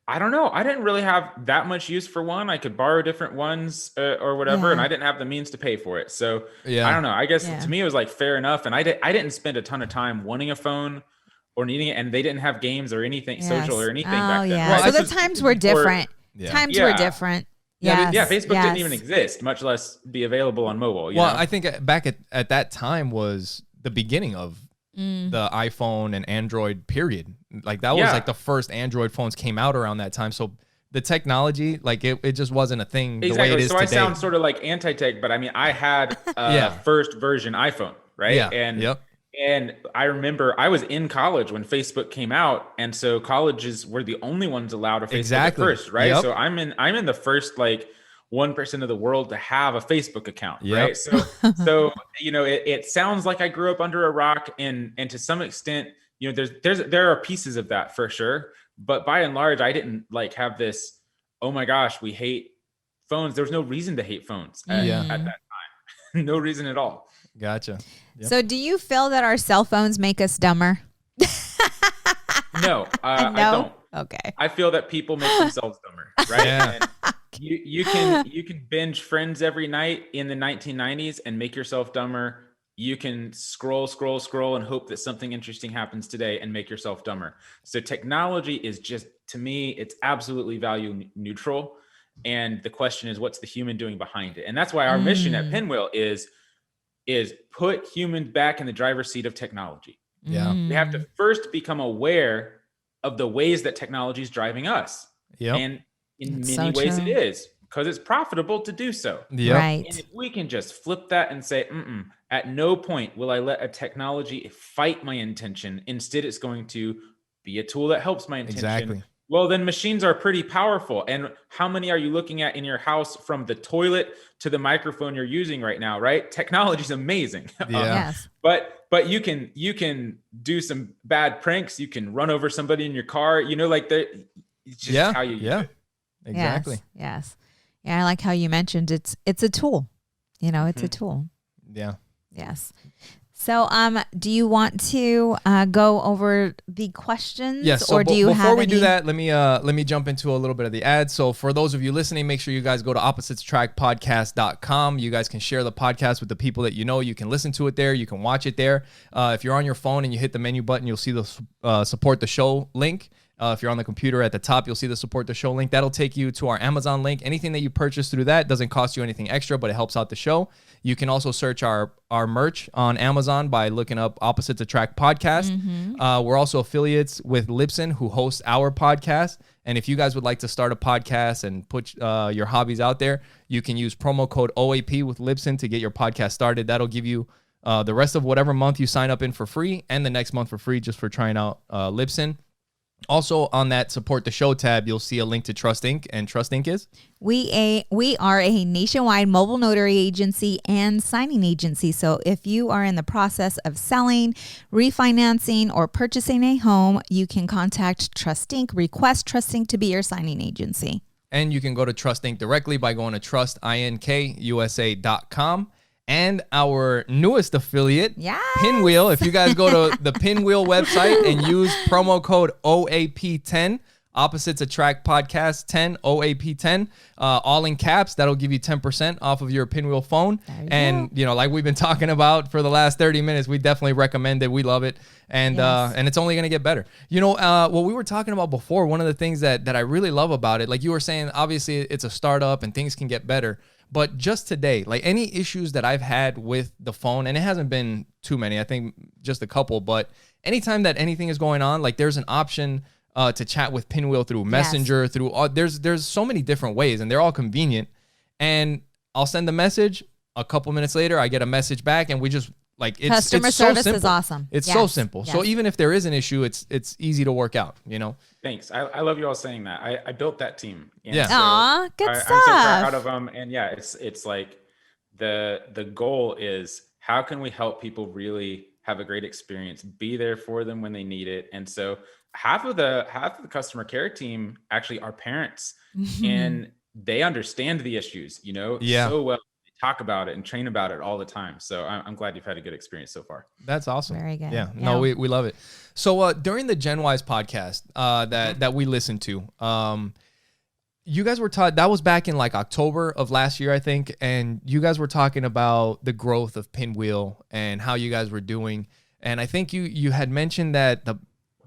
C: I don't know. I didn't really have that much use for one. I could borrow different ones or whatever, and I didn't have the means to pay for it. So I don't know. I guess to me it was like fair enough. And I didn't spend a ton of time wanting a phone or needing it, and they didn't have games or anything social or anything back then.
A: Yeah. Well, so the times were different. Times were different.
C: Facebook didn't even exist, much less be available on mobile.
B: I think back at that time was the beginning of the iPhone and Android period. Like that was like the first Android phones came out around that time. So the technology, like it just wasn't a thing the way it is today.
C: I sound sort of like anti-tech, but I mean, I had first version iPhone, right?
B: Yeah.
C: And I remember I was in college when Facebook came out, and so colleges were the only ones allowed a Facebook at first, right? Yep. So I'm in the first like 1% of the world to have a Facebook account, right? So it sounds like I grew up under a rock, and to some extent, there are pieces of that for sure, but by and large, I didn't like have this, oh my gosh, we hate phones. There was no reason to hate phones at that time. No reason at all.
B: Gotcha. Yep.
A: So do you feel that our cell phones make us dumber?
C: No, I don't.
A: Okay.
C: I feel that people make themselves dumber, right? Yeah. And you can binge Friends every night in the 1990s and make yourself dumber. You can scroll and hope that something interesting happens today and make yourself dumber. So technology is just, to me, it's absolutely value neutral. And the question is, what's the human doing behind it? And that's why our mission at Pinwheel is put humans back in the driver's seat of technology.
B: Yeah.
C: We have to first become aware of the ways that technology is driving us.
B: Yep.
C: And in
A: That's
C: many
A: so
C: ways
A: true.
C: it is, because it's profitable to do so.
B: Yep.
A: Right.
C: And if we can just flip that and say, at no point will I let a technology fight my intention. Instead, it's going to be a tool that helps my intention.
B: Exactly.
C: Well, then machines are pretty powerful. And how many are you looking at in your house, from the toilet to the microphone you're using right now, right? Technology is amazing.
B: Yeah.
A: Yes.
C: But you can do some bad pranks. You can run over somebody in your car. Like it's just how you use it.
B: Exactly.
A: Yes. Yeah, I like how you mentioned it's a tool. It's a tool.
B: Yeah.
A: Yes. So, do you want to go over the questions?
B: Yes. So
A: or do you
B: before
A: have
B: we do
A: any-
B: that, let me jump into a little bit of the ads. So for those of you listening, make sure you guys go to oppositestrackpodcast.com. You guys can share the podcast with the people that you know. You can listen to it there. You can watch it there. If you're on your phone and you hit the menu button, you'll see the support the show link. If you're on the computer at the top, you'll see the support the show link. That'll take you to our Amazon link. Anything that you purchase through that doesn't cost you anything extra, but it helps out the show. You can also search our merch on Amazon by looking up Opposites Attract Podcast. We're also affiliates with Libsyn, who hosts our podcast. And if you guys would like to start a podcast and put your hobbies out there, you can use promo code OAP with Libsyn to get your podcast started. That'll give you the rest of whatever month you sign up in for free, and the next month for free just for trying out Libsyn. Also, on that support the show tab, you'll see a link to Trust Inc. And Trust Inc. is?
A: We are a nationwide mobile notary agency and signing agency. So if you are in the process of selling, refinancing, or purchasing a home, you can contact Trust Inc. Request Trust Inc. to be your signing agency.
B: And you can go to Trust Inc. directly by going to trustinkusa.com. And our newest affiliate,
A: Yes.
B: Pinwheel. If you guys go to the Pinwheel website and use promo code OAP10, Opposites Attract Podcast 10, OAP10, all in caps, that'll give you 10% off of your Pinwheel phone. And, like we've been talking about for the last 30 minutes, we definitely recommend it. We love it. And and it's only going to get better. What we were talking about before, one of the things that I really love about it, like you were saying, obviously it's a startup and things can get better. But just today, like any issues that I've had with the phone, and it hasn't been too many, I think just a couple, but anytime that anything is going on, like there's an option to chat with Pinwheel through Messenger, through there's so many different ways, and they're all convenient. And I'll send a message, a couple minutes later, I get a message back, and we just it's
A: customer
B: so
A: service
B: simple.
A: is awesome.
B: It's so simple.
A: Yes.
B: So even if there is an issue, it's easy to work out,
C: Thanks. I love you all saying that. I built that team. And
B: Yeah.
A: Aw, good
C: I'm
A: stuff.
C: so proud of them. And yeah, it's like the goal is, how can we help people really have a great experience, be there for them when they need it. And so half of the customer care team actually are parents, and they understand the issues, so well. Talk about it and train about it all the time. So I'm glad you've had a good experience so far.
B: That's awesome.
A: Very good.
B: Yeah. No, we love it. So during the GenWise podcast that we listened to, you guys were taught, that was back in like October of last year, I think. And you guys were talking about the growth of Pinwheel and how you guys were doing. And I think you had mentioned that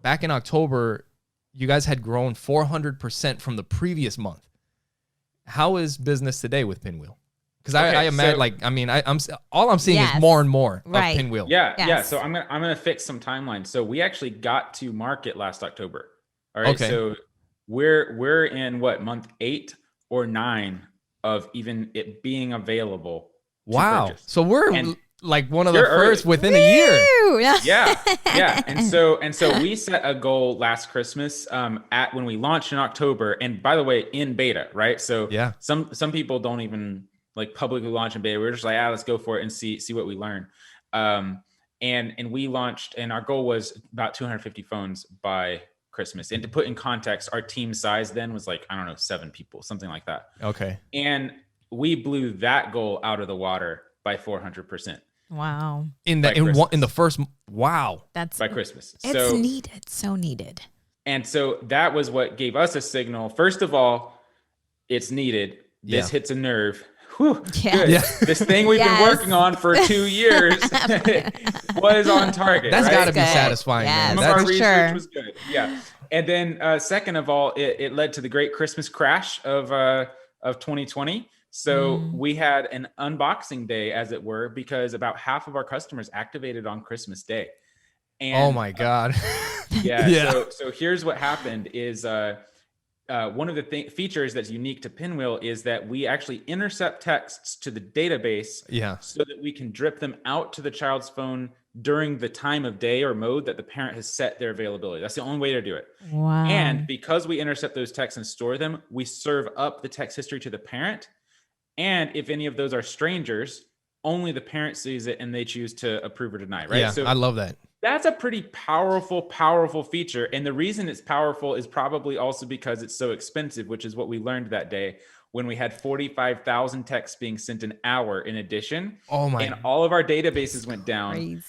B: back in October, you guys had grown 400% from the previous month. How is business today with Pinwheel? Because I imagine, I'm all I'm seeing is more and more of Pinwheel.
C: Yeah. So I'm gonna fix some timelines. So we actually got to market last October. All right.
B: Okay.
C: So we're in month 8 or 9 of even it being available.
B: Wow. So we're like one of the first
C: early.
B: within a year.
C: Yeah. And so we set a goal last Christmas when we launched in October. And by the way, in beta, right? So some people don't even publicly launch in beta. We're just like, let's go for it and see what we learn. And we launched, and our goal was about 250 phones by Christmas. And to put in context, our team size then was 7 people, something like that.
B: Okay.
C: And we blew that goal out of the water by 400%.
A: Wow.
B: In the first, wow.
A: That's
C: by Christmas.
A: It's needed. So needed.
C: And so that was what gave us a signal. First of all, it's needed. This hits a nerve. Whew, good. Yeah. This thing we've been working on for 2 years was on target.
B: That's got to be
A: good.
B: satisfying.
A: Yes,
B: Man.
C: Some of our
A: for
C: research was good. Yeah. And then second of all, it led to the great Christmas crash of 2020. So we had an unboxing day, as it were, because about half of our customers activated on Christmas Day. And,
B: oh my God.
C: Yeah. So here's what happened is one of the features that's unique to Pinwheel is that we actually intercept texts to the database so that we can drip them out to the child's phone during the time of day or mode that the parent has set their availability. That's the only way to do it.
A: Wow.
C: And because we intercept those texts and store them, we serve up the text history to the parent. And if any of those are strangers, only the parent sees it and they choose to approve or deny, right?
B: Yeah, so I love that.
C: That's a pretty powerful feature. And the reason it's powerful is probably also because it's so expensive, which is what we learned that day when we had 45,000 texts being sent an hour in addition.
B: Oh my.
C: And all of our databases went down.
A: Crazy.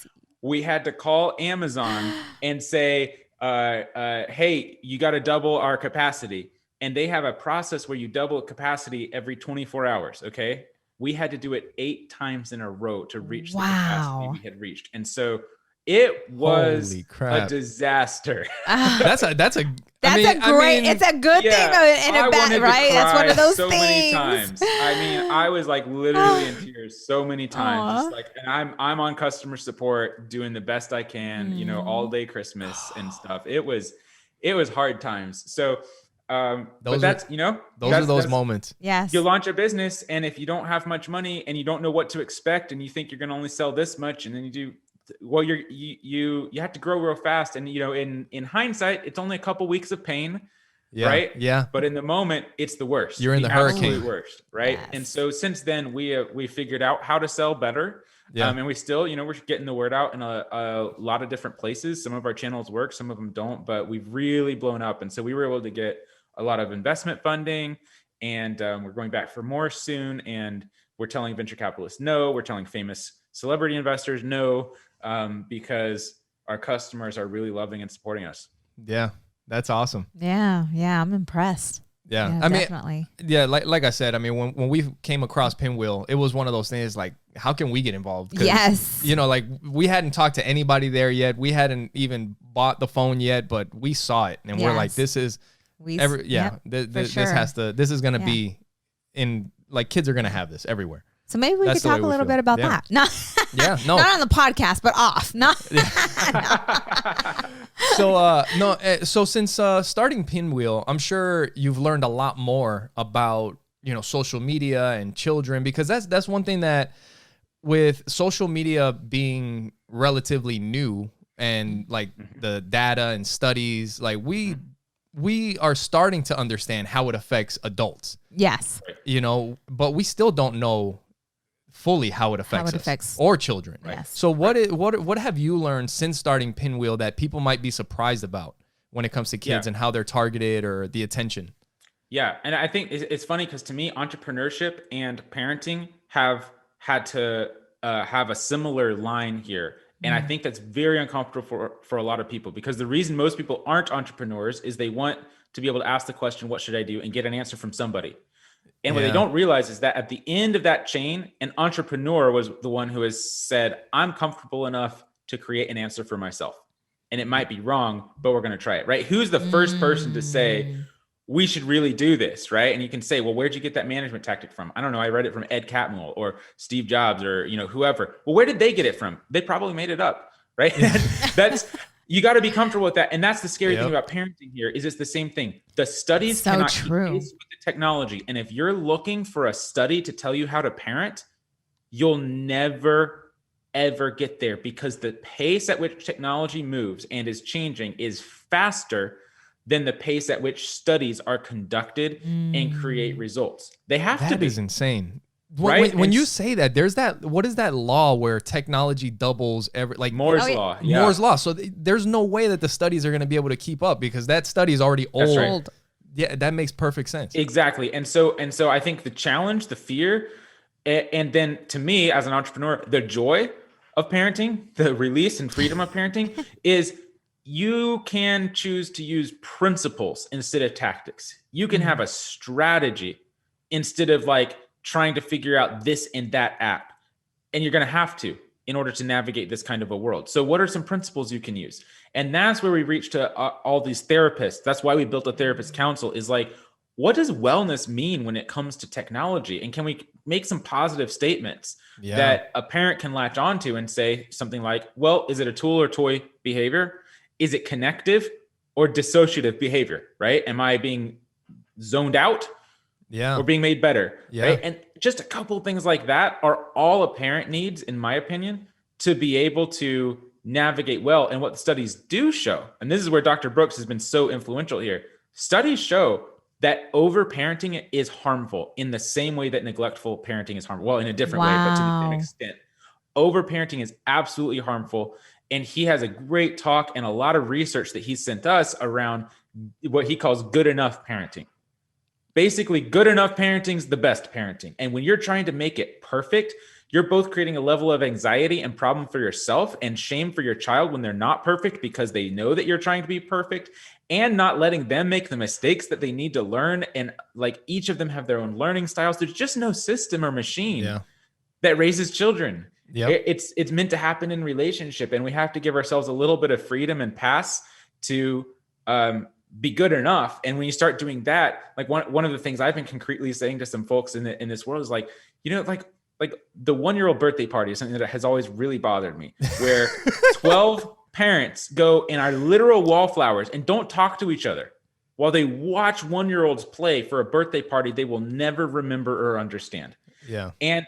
C: We had to call Amazon and say, hey, you got to double our capacity. And they have a process where you double capacity every 24 hours. Okay. We had to do it 8 times in a row to reach the capacity we had reached. And so it was a disaster.
B: That's a
A: it's a good thing in a bad, right? That's one of those
C: so
A: things.
C: Many times. I mean, I was like literally in tears so many times. Just like, and I'm on customer support doing the best I can, you know, all day Christmas and stuff. It was hard times. So, but that's, you know,
B: those are those moments.
A: Yes.
C: You launch a business, and if you don't have much money and you don't know what to expect, and you think you're going to only sell this much, and then you do, well, you have to grow real fast. And, you know, in hindsight, it's only a couple weeks of pain, right?
B: Yeah.
C: But in the moment, it's the worst.
B: You're in the hurricane.
C: Worst, right?
A: Yes.
C: And so since then, we figured out how to sell better. And we still, you know, we're getting the word out in a lot of different places. Some of our channels work, some of them don't, but we've really blown up. And so we were able to get a lot of investment funding, and we're going back for more soon. And we're telling venture capitalists no, we're telling famous celebrity investors no, because our customers are really loving and supporting us.
B: Yeah, that's awesome.
A: Yeah, I'm impressed.
B: Yeah,
A: I
B: mean, like I said, I mean, when we came across Pinwheel, it was one of those things like, how can we get involved?
A: Yes.
B: You know, like we hadn't talked to anybody there yet. We hadn't even bought the phone yet, but we saw it, and we're like, this is this is going to be in, like, kids are going to have this everywhere.
A: So maybe we could talk a little bit about that. No, not on the podcast, but off. No.
B: So since starting Pinwheel, I'm sure you've learned a lot more about, you know, social media and children, because that's one thing that, with social media being relatively new, and like the data and studies, like we are starting to understand how it affects adults.
A: Yes.
B: You know, but we still don't know fully how it affects us or children.
A: Right? Yes.
B: So what have you learned since starting Pinwheel that people might be surprised about when it comes to kids and how they're targeted or the attention?
C: Yeah. And I think it's funny because to me, entrepreneurship and parenting have had to have a similar line here. And I think that's very uncomfortable for a lot of people, because the reason most people aren't entrepreneurs is they want to be able to ask the question, what should I do? And get an answer from somebody. And what they don't realize is that at the end of that chain, an entrepreneur was the one who has said, I'm comfortable enough to create an answer for myself. And it might be wrong, but we're going to try it, right? Who's the first person to say, we should really do this, right? And you can say, well, where'd you get that management tactic from? I don't know. I read it from Ed Catmull or Steve Jobs or, you know, whoever. Well, where did they get it from? They probably made it up, right? You got to be comfortable with that. And that's the scary thing about parenting here, is it's the same thing. The studies cannot keep pace with the technology. And if you're looking for a study to tell you how to parent, you'll never, ever get there, because the pace at which technology moves and is changing is faster than the pace at which studies are conducted and create results. They have to be.
B: That is insane.
C: Right?
B: When you say that, there's that, what is that law where technology doubles every, like
C: Moore's law. Yeah.
B: Moore's law. So there's no way that the studies are going to be able to keep up, because that study is already old.
C: Right.
B: Yeah, that makes perfect sense.
C: Exactly. And so I think the challenge, the fear, and then to me as an entrepreneur, the joy of parenting, the release and freedom of parenting is you can choose to use principles instead of tactics. You can have a strategy instead of like trying to figure out this and that app. And you're going to have to in order to navigate this kind of a world. So what are some principles you can use? And that's where we reach to all these therapists. That's why we built a therapist council, is like, what does wellness mean when it comes to technology? And can we make some positive statements that a parent can latch onto and say something like, well, is it a tool or toy behavior? Is it connective or dissociative behavior, right? Am I being zoned out or being made better, right? And just a couple of things like that are all a parent needs, in my opinion, to be able to navigate well. And what the studies do show, and this is where Dr. Brooks has been so influential here, studies show that overparenting is harmful in the same way that neglectful parenting is harmful. Well, in a different way, but to the same extent. Overparenting is absolutely harmful. And he has a great talk and a lot of research that he sent us around what he calls good enough parenting. Basically, good enough parenting is the best parenting. And when you're trying to make it perfect, you're both creating a level of anxiety and problem for yourself and shame for your child when they're not perfect because they know that you're trying to be perfect, and not letting them make the mistakes that they need to learn. And like each of them have their own learning styles. There's just no system or machine that raises children. It's meant to happen in relationship, and we have to give ourselves a little bit of freedom and pass to be good enough. And when you start doing that, like one of the things I've been concretely saying to some folks in this world is like, like the 1-year-old birthday party is something that has always really bothered me, where 12 parents go and are literal wallflowers and don't talk to each other while they watch 1-year-olds play for a birthday party they will never remember or understand. And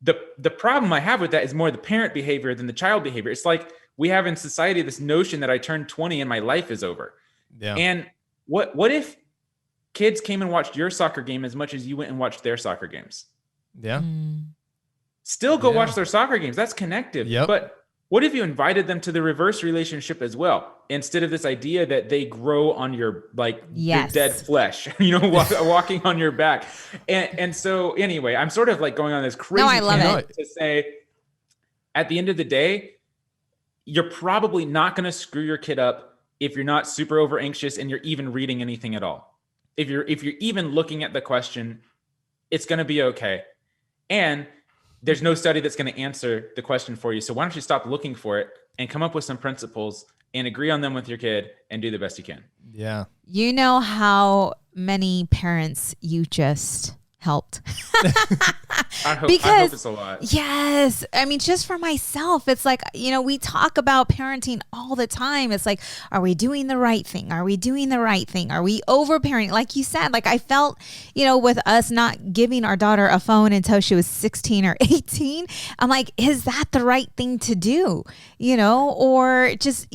C: the problem I have with that is more the parent behavior than the child behavior. It's like we have in society this notion that I turned 20 and my life is over. And what if kids came and watched your soccer game as much as you went and watched their soccer games? Still go watch their soccer games. That's connective. But what if you invited them to the reverse relationship as well? Instead of this idea that they grow on your your dead flesh, walking on your back. And so anyway, I'm sort of like going on this crazy tangent to say, at the end of the day, you're probably not going to screw your kid up if you're not super over anxious and you're even reading anything at all. If you're even looking at the question, it's going to be okay. And there's no study that's going to answer the question for you. So why don't you stop looking for it and come up with some principles and agree on them with your kid and do the best you can.
A: You know how many parents you just helped?
C: I hope it's a lot.
A: Yes. I mean, just for myself, it's like, we talk about parenting all the time. It's like, are we doing the right thing? Are we doing the right thing? Are we overparenting? Like you said, like I felt, with us not giving our daughter a phone until she was 16 or 18, I'm like, is that the right thing to do? Or just,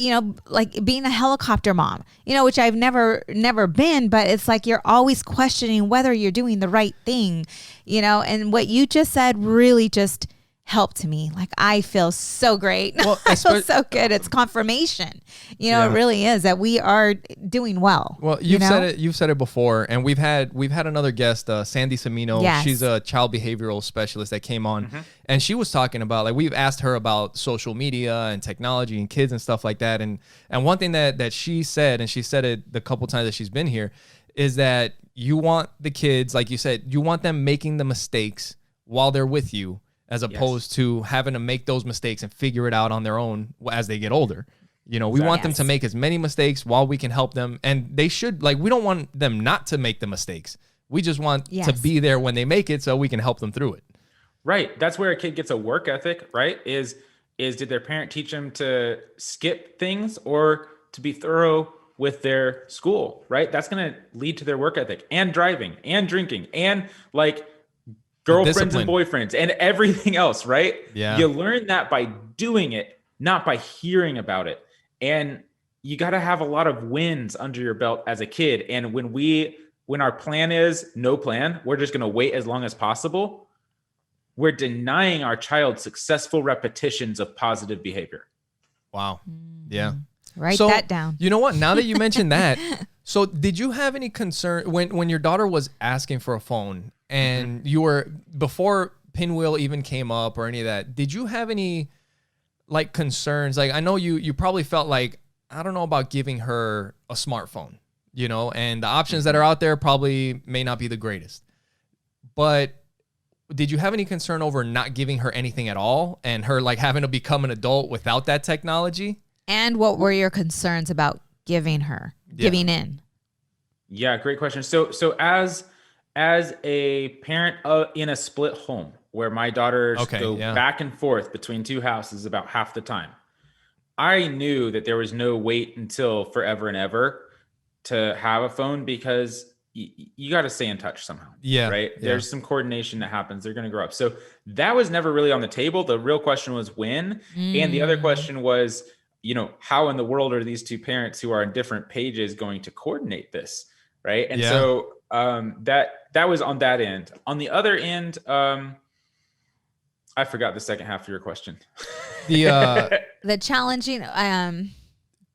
A: like being a helicopter mom, which I've never been, but it's like, you're always questioning whether you're doing the right thing, and what you just said really just helped me. Like, I feel so great. Well, I feel so good. It's confirmation. It really is that we are doing well.
B: Well, you've said it before, and we've had another guest, Sandy Semino.
A: Yes.
B: She's a child behavioral specialist that came on, and she was talking about, like, we've asked her about social media and technology and kids and stuff like that. And one thing that she said, and she said it the couple times that she's been here, is that you want the kids, like you said, you want them making the mistakes while they're with you, as opposed to having to make those mistakes and figure it out on their own as they get older. We want them to make as many mistakes while we can help them. And they should, like, we don't want them not to make the mistakes. We just want to be there when they make it so we can help them through it.
C: Right. That's where a kid gets a work ethic, right? Is did their parent teach them to skip things or to be thorough with their school, right? That's going to lead to their work ethic and driving and drinking and like girlfriends and boyfriends and everything else, right? You learn that by doing it, not by hearing about it. And you got to have a lot of wins under your belt as a kid. And when our plan is no plan, we're just going to wait as long as possible. We're denying our child successful repetitions of positive behavior.
B: Wow. Yeah.
A: Write that down.
B: You know what? Now that you mentioned that, so did you have any concern when your daughter was asking for a phone and you were, before Pinwheel even came up or any of that, did you have any like concerns? Like, I know you probably felt like, I don't know about giving her a smartphone, and the options that are out there probably may not be the greatest. But did you have any concern over not giving her anything at all and her like having to become an adult without that technology?
A: And what were your concerns about giving in?
C: Yeah, great question. So as as a parent in a split home where my daughters go back and forth between two houses about half the time, I knew that there was no wait until forever and ever to have a phone, because you got to stay in touch somehow.
B: Yeah.
C: Right.
B: Yeah.
C: There's some coordination that happens. They're going to grow up. So that was never really on the table. The real question was when. And the other question was, how in the world are these two parents who are on different pages going to coordinate this? Right. And so that was on that end. On the other end, I forgot the second half of your question.
A: The challenging,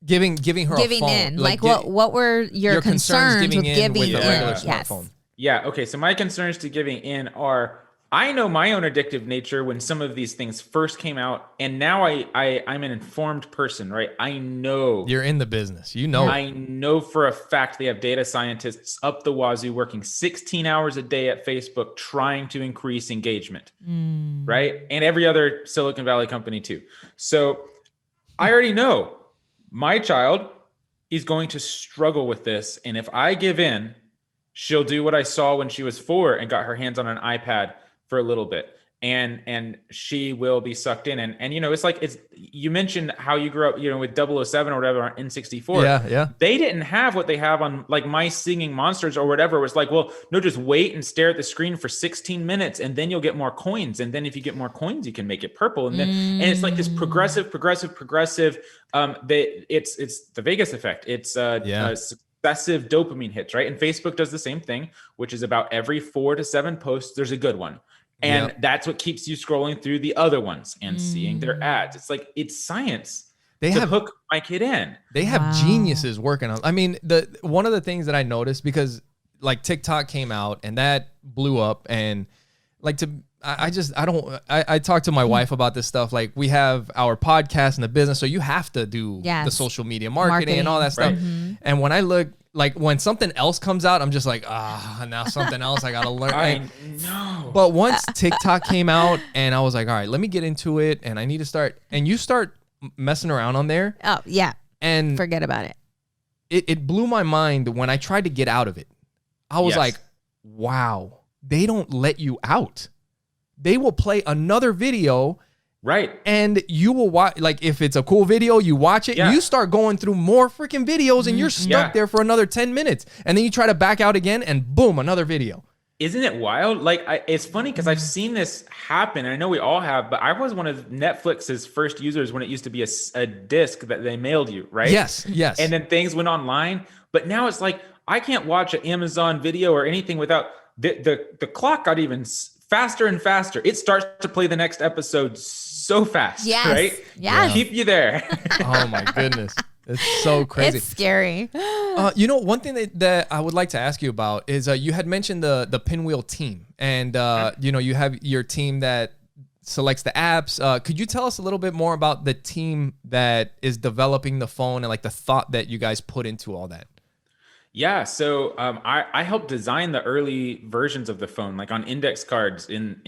B: giving her a phone.
A: in. Like what were your concerns with giving in?
B: Yes.
C: Yeah. Okay. So my concerns to giving in are, I know my own addictive nature when some of these things first came out, and now I'm an informed person, right? I know
B: you're in the business.
C: I know for a fact they have data scientists up the wazoo working 16 hours a day at Facebook trying to increase engagement, right? And every other Silicon Valley company too. So I already know my child is going to struggle with this, and if I give in, she'll do what I saw when she was 4 and got her hands on an iPad for a little bit, and she will be sucked in. And it's like, you mentioned how you grew up, with 007 or whatever on N64.
B: Yeah.
C: They didn't have what they have on like My Singing Monsters or whatever. It was like, well, no, just wait and stare at the screen for 16 minutes and then you'll get more coins. And then if you get more coins, you can make it purple. And then, and it's like this progressive. It's the Vegas effect. It's successive dopamine hits, right? And Facebook does the same thing, which is about every 4 to 7 posts, there's a good one. And that's what keeps you scrolling through the other ones and seeing their ads. It's like, it's science to hook my kid in.
B: They have geniuses working on. I mean, one of the things that I noticed, because like TikTok came out and that blew up, and like I talk to my wife about this stuff. Like, we have our podcast and the business, so you have to do the social media marketing and all that stuff. Right. And when I look, like when something else comes out, I'm just like, now something else I gotta learn.
C: I know.
B: But once TikTok came out, and I was like, all right, let me get into it, and I need to start. And you start messing around on there.
A: Oh yeah. And forget about it.
B: It blew my mind when I tried to get out of it. I was like, wow, they don't let you out. They will play another video.
C: Right.
B: And you will watch, like, if it's a cool video, you watch it, you start going through more freaking videos, and you're stuck there for another 10 minutes. And then you try to back out again, and boom, another video.
C: Isn't it wild? Like, it's funny because I've seen this happen, and I know we all have, but I was one of Netflix's first users when it used to be a disc that they mailed you, right?
B: Yes. And
C: then things went online. But now it's like, I can't watch an Amazon video or anything without the clock got even faster and faster. It starts to play the next episode so fast, right?
A: Yes.
C: Keep you there.
B: Oh my goodness. It's so crazy.
A: It's scary.
B: One thing that I would like to ask you about is you had mentioned the Pinwheel Team, and you have your team that selects the apps. Could you tell us a little bit more about the team that is developing the phone and like the thought that you guys put into all that?
C: Yeah, so I helped design the early versions of the phone, like on index cards in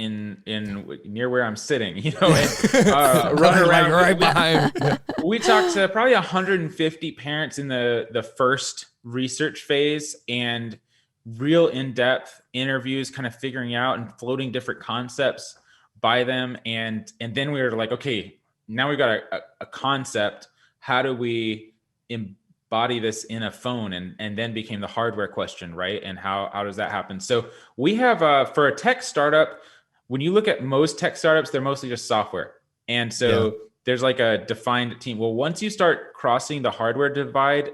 C: near where I'm sitting, and run around right behind. We talked to probably 150 parents in the first research phase, and real in-depth interviews, kind of figuring out and floating different concepts by them, and then we were like, okay, now we got a concept. How do we embody this in a phone? And then became the hardware question, right? And how does that happen? So we have for a tech startup, when you look at most tech startups, they're mostly just software. And so there's like a defined team. Well, once you start crossing the hardware divide,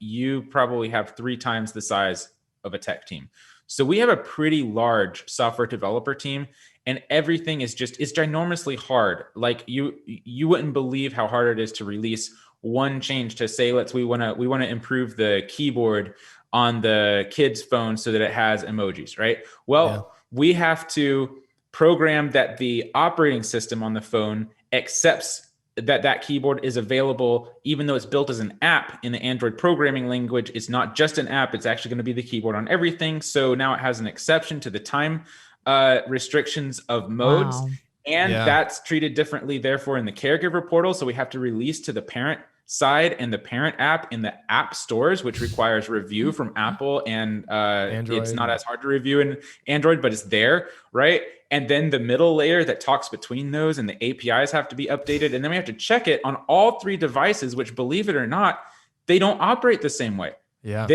C: you probably have 3 times the size of a tech team. So we have a pretty large software developer team, and everything is it's ginormously hard. Like you wouldn't believe how hard it is to release one change to say, we want to improve the keyboard on the kid's phone so that it has emojis, right? Well, we have to program that the operating system on the phone accepts that keyboard is available, even though it's built as an app in the Android programming language. It's not just an app. It's actually going to be the keyboard on everything. So now it has an exception to the time restrictions of modes. Wow. And that's treated differently, therefore, in the caregiver portal. So we have to release to the parent side and the parent app in the app stores, which requires review from Apple and Android. It's not as hard to review in Android, but it's there, right? And then the middle layer that talks between those and the APIs have to be updated. And then we have to check it on all 3 devices, which, believe it or not, they don't operate the same way.
B: Yeah.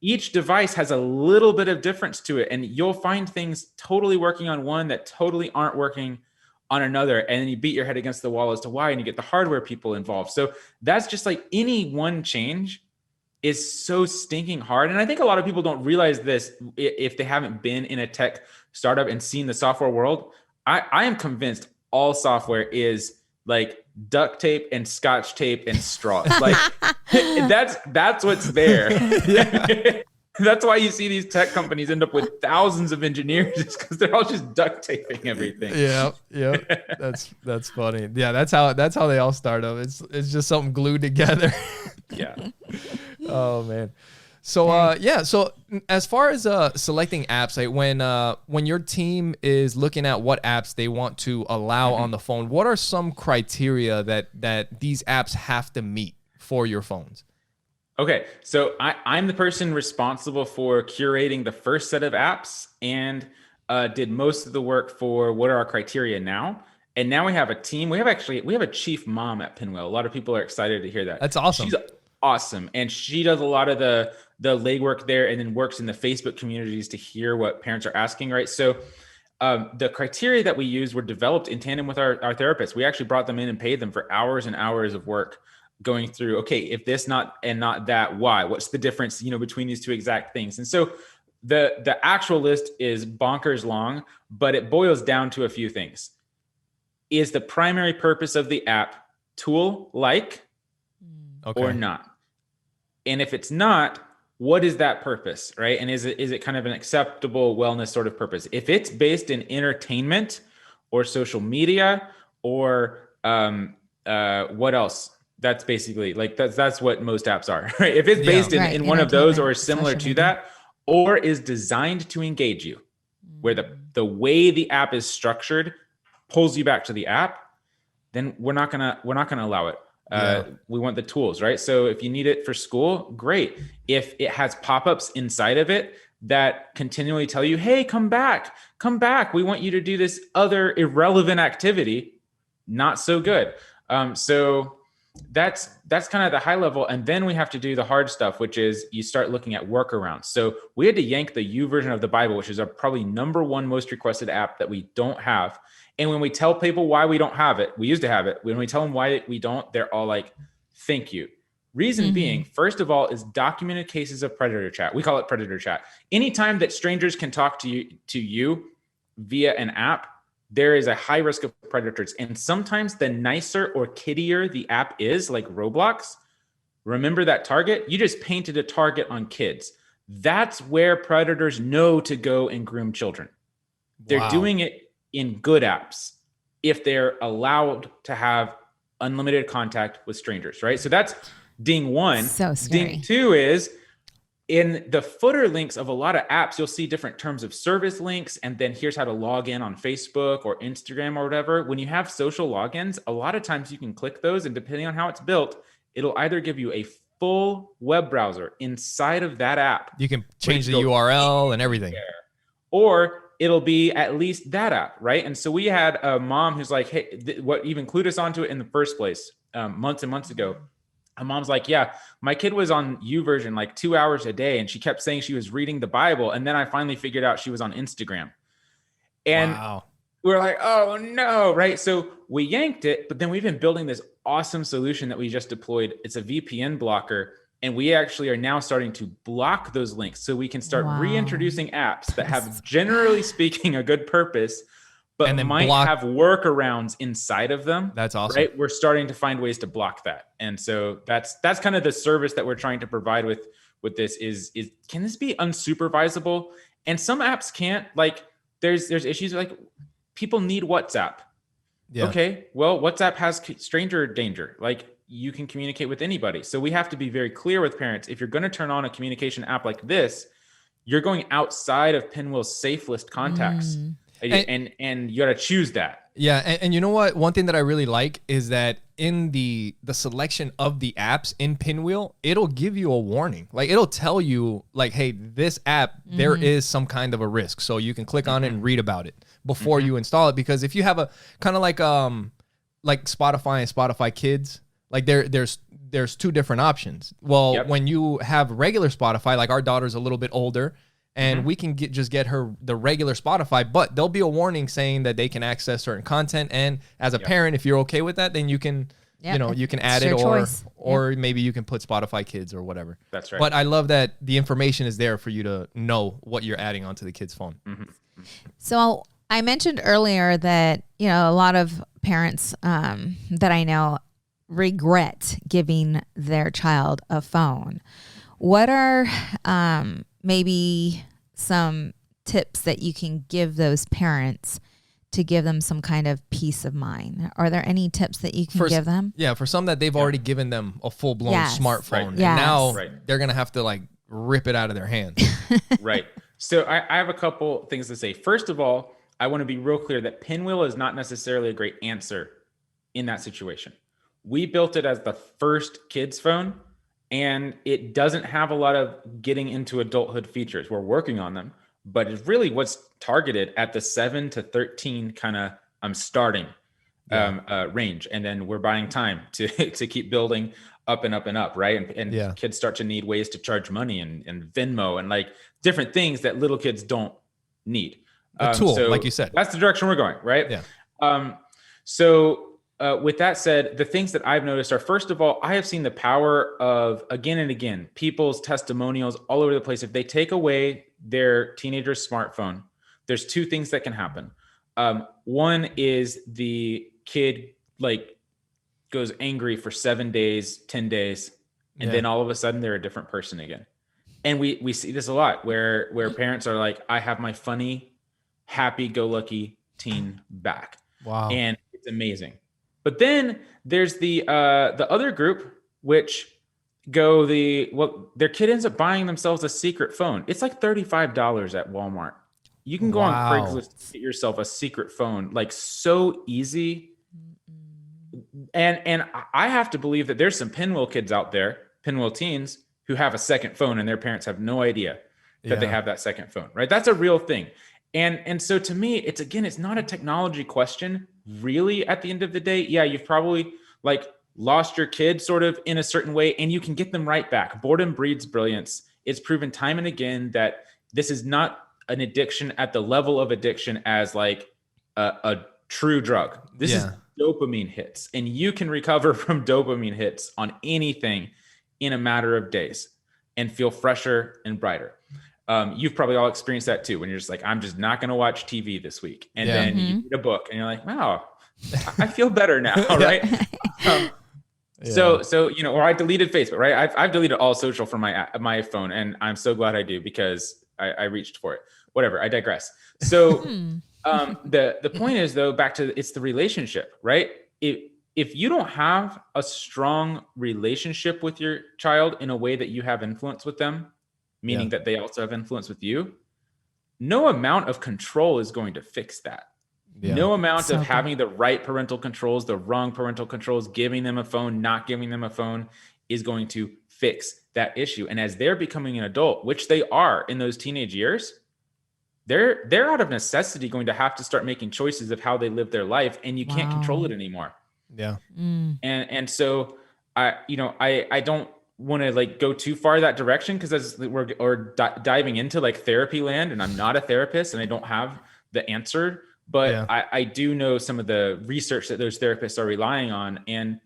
C: Each device has a little bit of difference to it. And you'll find things totally working on one that totally aren't working on another. And then you beat your head against the wall as to why, and you get the hardware people involved. So that's just like any one change is so stinking hard. And I think a lot of people don't realize this if they haven't been in a tech startup and seen the software world. I am convinced all software is like duct tape and scotch tape and straws. Like that's what's there. That's why you see these tech companies end up with thousands of engineers, because they're all just duct taping everything.
B: Yeah. That's funny. Yeah, that's how they all start up. It's just something glued together.
C: Yeah.
B: Oh man. So so as far as selecting apps, like when your team is looking at what apps they want to allow on the phone, what are some criteria that these apps have to meet for your phones?
C: Okay, so I'm the person responsible for curating the first set of apps and did most of the work for what are our criteria now. And now we have a team. We have a chief mom at Pinwheel. A lot of people are excited to hear that.
B: That's awesome.
C: She's awesome. And she does a lot of the legwork there, and then works in the Facebook communities to hear what parents are asking, right? So the criteria that we use were developed in tandem with our therapists. We actually brought them in and paid them for hours and hours of work going through, okay, if this not and not that, why? What's the difference, between these 2 exact things? And so the actual list is bonkers long, but it boils down to a few things. Is the primary purpose of the app tool-like or not? And if it's not, what is that purpose, right? And is it kind of an acceptable wellness sort of purpose? If it's based in entertainment or social media or what else? That's basically like that's what most apps are, right? If it's based in one of those or similar to that, or is designed to engage you, where the way the app is structured pulls you back to the app, then we're not gonna allow it. We want the tools, right? So if you need it for school, great. If it has pop-ups inside of it that continually tell you, hey, come back, we want you to do this other irrelevant activity, not so good. So that's kind of the high level. And then we have to do the hard stuff, which is you start looking at workarounds. So we had to yank the U version of the Bible, which is our probably number 1 most requested app that we don't have. And when we tell people why we don't have it, we used to have it. When we tell them why we don't, they're all like, thank you. Reason being, first of all, is documented cases of predator chat. We call it predator chat. Anytime that strangers can talk to you via an app, there is a high risk of predators. And sometimes the nicer or kiddier the app is, like Roblox, remember that target? You just painted a target on kids. That's where predators know to go and groom children. They're doing it in good apps if they're allowed to have unlimited contact with strangers, right? So that's ding 1.
A: So scary.
C: Ding 2 is in the footer links of a lot of apps, you'll see different terms of service links. And then here's how to log in on Facebook or Instagram or whatever. When you have social logins, a lot of times you can click those, and depending on how it's built, it'll either give you a full web browser inside of that app.
B: You can change the URL and everything.
C: Or it'll be at least that app, right? And so we had a mom who's like, hey, what even clued us onto it in the first place months and months ago. A mom's like, yeah, my kid was on YouVersion like 2 hours a day, and she kept saying she was reading the Bible. And then I finally figured out she was on Instagram. And we're like, oh no, right? So we yanked it, but then we've been building this awesome solution that we just deployed. It's a VPN blocker. And we actually are now starting to block those links so we can start reintroducing apps that have, generally speaking, a good purpose, but might have workarounds inside of them.
B: That's awesome.
C: Right? We're starting to find ways to block that. And so that's kind of the service that we're trying to provide with this is can this be unsupervisable? And some apps can't. Like there's issues like people need WhatsApp. Yeah. Okay, well, WhatsApp has stranger danger. Like you can communicate with anybody. So we have to be very clear with parents. If you're going to turn on a communication app like this, you're going outside of Pinwheel's safe list contacts. And you got to choose that.
B: Yeah, and you know what? One thing that I really like is that in the selection of the apps in Pinwheel, it'll give you a warning. Like it'll tell you like, hey, this app, there is some kind of a risk. So you can click on it and read about it before you install it. Because if you have a kind of like Spotify and Spotify Kids, like there's two different options. Well, when you have regular Spotify, like our daughter's a little bit older, and we can just get her the regular Spotify, but there'll be a warning saying that they can access certain content. And as a parent, if you're okay with that, then you can, you can add it, or maybe you can put Spotify Kids or whatever.
C: That's right.
B: But I love that the information is there for you to know what you're adding onto the kid's phone.
A: So I mentioned earlier that, a lot of parents that I know regret giving their child a phone. What are maybe some tips that you can give those parents to give them some kind of peace of mind? Are there any tips that you can give them?
B: Yeah, for some that they've already given them a full-blown smartphone.
C: Right.
B: And now they're going to have to like rip it out of their hands.
C: Right. So I have a couple things to say. First of all, I want to be real clear that Pinwheel is not necessarily a great answer in that situation. We built it as the first kids phone, and it doesn't have a lot of getting into adulthood features. We're working on them, but it really was targeted at the 7 to 13 kind of starting range. And then we're buying time to keep building up and up and up, right? And kids start to need ways to charge money and Venmo and like different things that little kids don't need.
B: A tool,
C: so
B: like you said.
C: That's the direction we're going, right?
B: Yeah.
C: With that said, the things that I've noticed are, first of all, I have seen the power of, again and again, people's testimonials all over the place. If they take away their teenager's smartphone, there's two things that can happen. One is the kid like goes angry for 7 days, 10 days, and then all of a sudden they're a different person again. And we see this a lot where parents are like, I have my funny, happy-go-lucky teen back.
B: Wow.
C: And it's amazing. But then there's the other group, which their kid ends up buying themselves a secret phone. It's like $35 at Walmart. You can go on Craigslist to get yourself a secret phone, like so easy. And I have to believe that there's some Pinwheel kids out there, Pinwheel teens, who have a second phone and their parents have no idea that they have that second phone, right? That's a real thing. And so to me, it's not a technology question, really, at the end of the day. Yeah, you've probably like lost your kid sort of in a certain way, and you can get them right back. Boredom breeds brilliance. It's proven time and again that this is not an addiction at the level of addiction as like a true drug. This is dopamine hits, and you can recover from dopamine hits on anything in a matter of days and feel fresher and brighter. You've probably all experienced that too, when you're just like, I'm just not going to watch TV this week. And then you read a book and you're like, wow, I feel better now. Right. So, or I deleted Facebook, right? I've deleted all social from my phone, and I'm so glad I do, because I reached for it. Whatever. I digress. So, the point is though, back to, it's the relationship, right? If you don't have a strong relationship with your child in a way that you have influence with them, meaning that they also have influence with you, no amount of control is going to fix that. Yeah. No amount of having the right parental controls, the wrong parental controls, giving them a phone, not giving them a phone, is going to fix that issue. And as they're becoming an adult, which they are in those teenage years, they're out of necessity going to have to start making choices of how they live their life, and you can't control it anymore.
B: Yeah.
C: And so I don't want to like go too far that direction, because as we're diving into like therapy land, and I'm not a therapist and I don't have the answer, but I do know some of the research that those therapists are relying on, and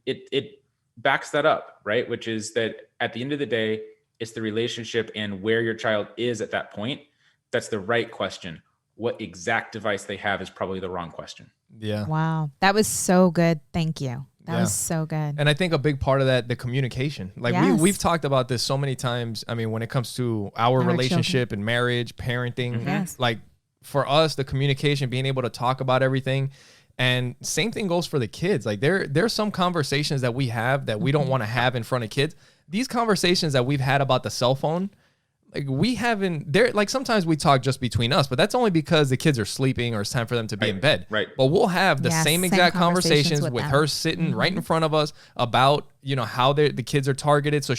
C: it backs that up, right? Which is that at the end of the day, it's the relationship and where your child is at that point. That's the right question. What exact device they have is probably the wrong question.
B: Yeah.
A: Wow. That was so good. Thank you. That was so good.
B: And I think a big part of that, the communication. Like we've talked about this so many times. I mean, when it comes to our relationship and marriage, parenting, like for us, the communication, being able to talk about everything. And same thing goes for the kids. Like there's some conversations that we have that we don't want to have in front of kids. These conversations that we've had about the cell phone, like we haven't there. Like sometimes we talk just between us, but that's only because the kids are sleeping or it's time for them to be in bed.
C: Right.
B: But we'll have the same exact conversations with
A: them.
B: her sitting right in front of us about, you know, how the kids are targeted. So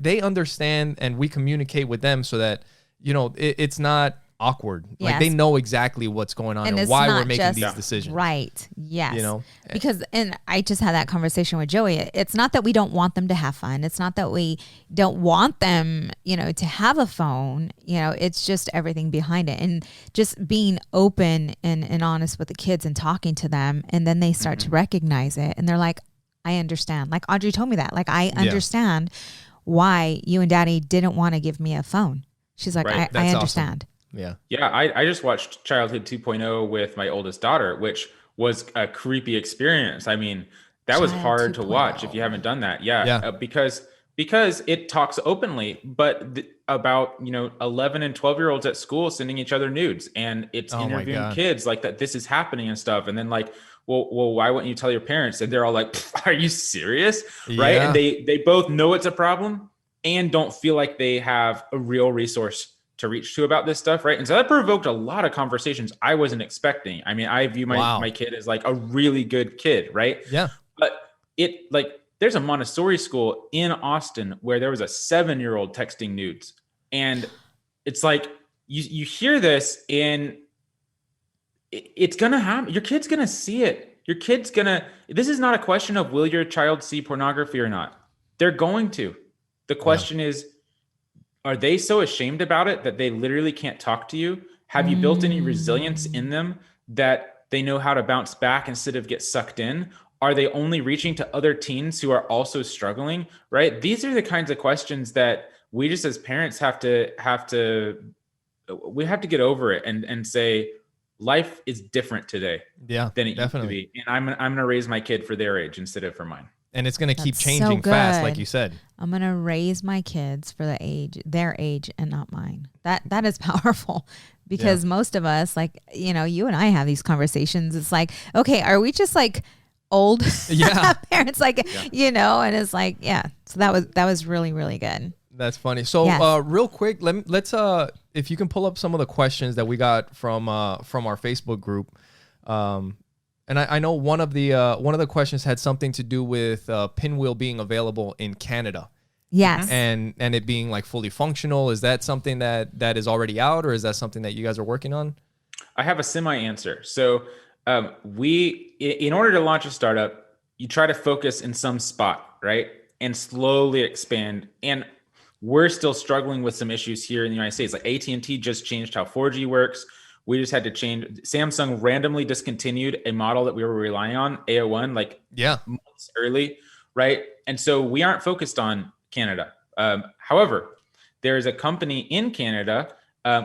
B: they understand and we communicate with them so that, you know, it's not awkward. Like they know exactly what's going on and why we're making these decisions.
A: Right. Yes.
B: You know,
A: because, and I just had that conversation with Joey. It's not that we don't want them to have fun. It's not that we don't want them, you know, to have a phone, you know, it's just everything behind it and just being open and honest with the kids and talking to them. And then they start to recognize it and they're like, I understand. Like Audrey told me that, like, I understand why you and daddy didn't want to give me a phone. She's like, I understand.
B: Awesome. Yeah.
C: Yeah. I just watched Childhood 2.0 with my oldest daughter, which was a creepy experience. I mean, that was hard to watch if you haven't done that. Yeah. Because it talks openly, but about, you know, 11 and 12-year-olds at school sending each other nudes and it's interviewing kids like that. This is happening and stuff. And then like, well, why wouldn't you tell your parents? And they're all like, are you serious? Right. And they both know it's a problem and don't feel like they have a real resource to reach to about this stuff. Right. And so that provoked a lot of conversations I wasn't expecting. I mean, I view my kid as like a really good kid. Right.
B: Yeah.
C: But there's a Montessori school in Austin where there was a 7-year-old texting nudes. And it's like, you hear this and it's going to happen. Your kid's going to see it. This is not a question of will your child see pornography or not? They're going to. The question is, are they so ashamed about it that they literally can't talk to you? Have you built any resilience in them that they know how to bounce back instead of get sucked in? Are they only reaching to other teens who are also struggling? Right? These are the kinds of questions that we just as parents have to get over it and say, life is different today than it used to be. And I'm going to raise my kid for their age instead of for mine.
B: And it's going to keep changing fast, like you said.
A: I'm going to raise my kids for their age and not mine. That is powerful because most of us, like, you know, you and I have these conversations. It's like, okay, are we just like old parents? Like, you know, and it's like, so that was really, really good.
B: That's funny. So real quick, let's if you can pull up some of the questions that we got from our Facebook group. And I know one of the questions had something to do with Pinwheel being available in Canada.
A: Yes.
B: And it being like fully functional. Is that something that is already out, or is that something that you guys are working on?
C: I have a semi-answer. So in order to launch a startup, you try to focus in some spot, right? And slowly expand. And we're still struggling with some issues here in the United States. Like AT&T just changed how 4G works. We just had to change. Samsung randomly discontinued a model that we were relying on, AO1, months early, right? And so we aren't focused on Canada. However, there is a company in Canada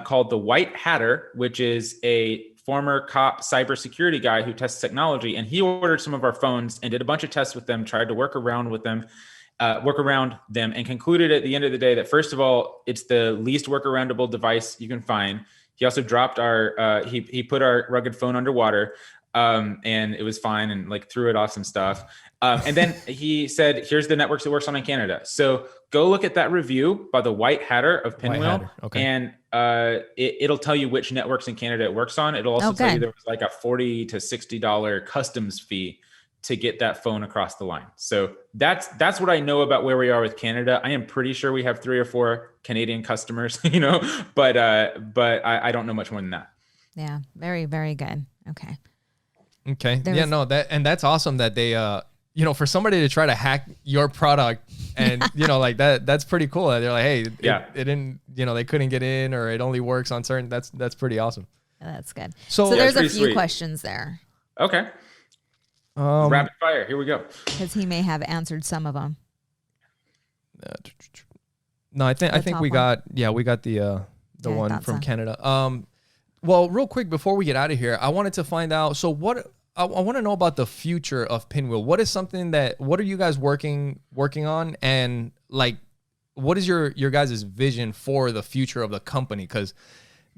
C: called the White Hatter, which is a former cop cybersecurity guy who tests technology. And he ordered some of our phones and did a bunch of tests with them, tried to work around them, and concluded at the end of the day that, first of all, it's the least workaroundable device you can find. He also dropped he put our rugged phone underwater and it was fine and like threw it off some stuff. And then he said, here's the networks it works on in Canada. So go look at that review by the White Hatter of Pinwheel.
B: Okay.
C: And it'll tell you which networks in Canada it works on. It'll also tell you there was like a $40 to $60 customs fee to get that phone across the line. So that's what I know about where we are with Canada. I am pretty sure we have 3 or 4 Canadian customers, you know, but I don't know much more than that.
A: Yeah. Very, very good. Okay.
B: That's awesome that they, you know, for somebody to try to hack your product and, you know, like that's pretty cool. They're like, hey, it didn't, you know, they couldn't get in or it only works on certain, that's pretty awesome.
A: That's good. So there's a few questions there.
C: Okay. Rapid fire. Here we go.
A: Because he may have answered some of them.
B: No, I think we got the one from Canada. Well, real quick before we get out of here, I wanted to find out. So what I want to know about the future of Pinwheel. What are you guys working on, and like, what is your guys' vision for the future of the company? Because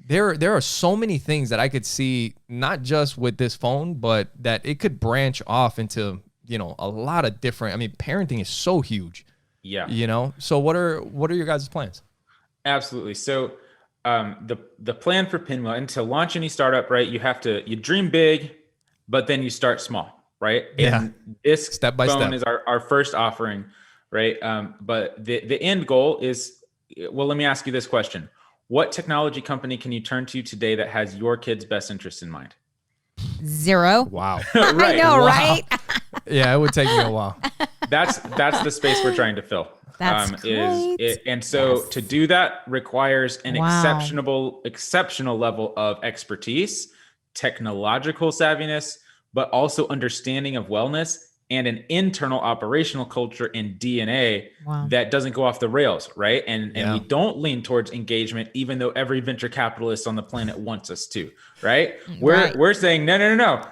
B: there are so many things that I could see, not just with this phone, but that it could branch off into, you know, a lot of different. I mean, parenting is so huge.
C: Yeah.
B: You know. So what are your guys' plans?
C: Absolutely. So the plan for Pinwheel, and to launch any startup, right, you dream big, but then you start small, right?
B: Yeah.
C: And this
B: step by
C: phone
B: step
C: is our first offering, right? But the end goal is, well, let me ask you this question. What technology company can you turn to today that has your kid's best interest in mind?
A: Zero.
B: Wow.
C: Right.
A: I know,
B: Wow.
A: right?
B: Yeah, it would take me a while.
C: That's the space we're trying to fill.
A: That's great.
C: And so to do that requires an
A: Wow.
C: exceptional level of expertise, technological savviness, but also understanding of wellness and an internal operational culture and DNA
A: Wow.
C: that doesn't go off the rails, right? And
B: Yeah.
C: we don't lean towards engagement, even though every venture capitalist on the planet wants us to, right? We're saying no.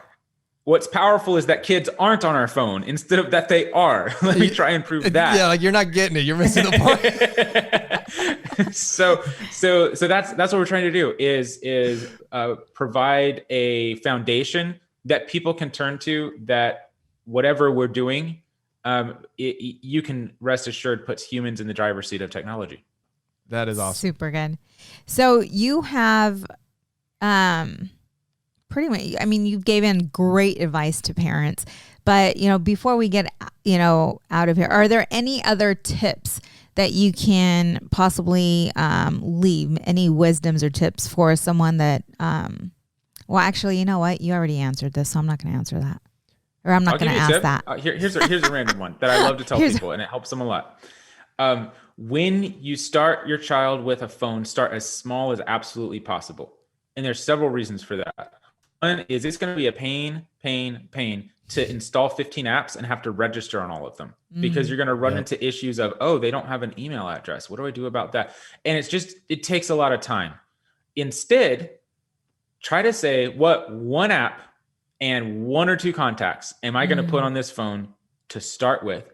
C: What's powerful is that kids aren't on our phone instead of that they are. Let me try and prove that.
B: Yeah, like you're not getting it. You're missing the point.
C: So that's what we're trying to do is provide a foundation that people can turn to, that whatever we're doing, you can rest assured puts humans in the driver's seat of technology.
B: That is awesome.
A: Super good. So you have, pretty much, I mean, you've given great advice to parents, but, before we get, out of here, are there any other tips that you can possibly leave, any wisdoms or tips for someone that, well, actually, you know what? You already answered this, so I'm not going to answer that. Or I'm not going to ask that.
C: Here's a random one that I love to tell people, and it helps them a lot. When you start your child with a phone, start as small as absolutely possible. And there's several reasons for that. One is it's going to be a pain to install 15 apps and have to register on all of them, because you're going to run into issues of, oh, they don't have an email address. What do I do about that? And it takes a lot of time. Instead, try to say, what one app and one or two contacts am I going to put on this phone to start with?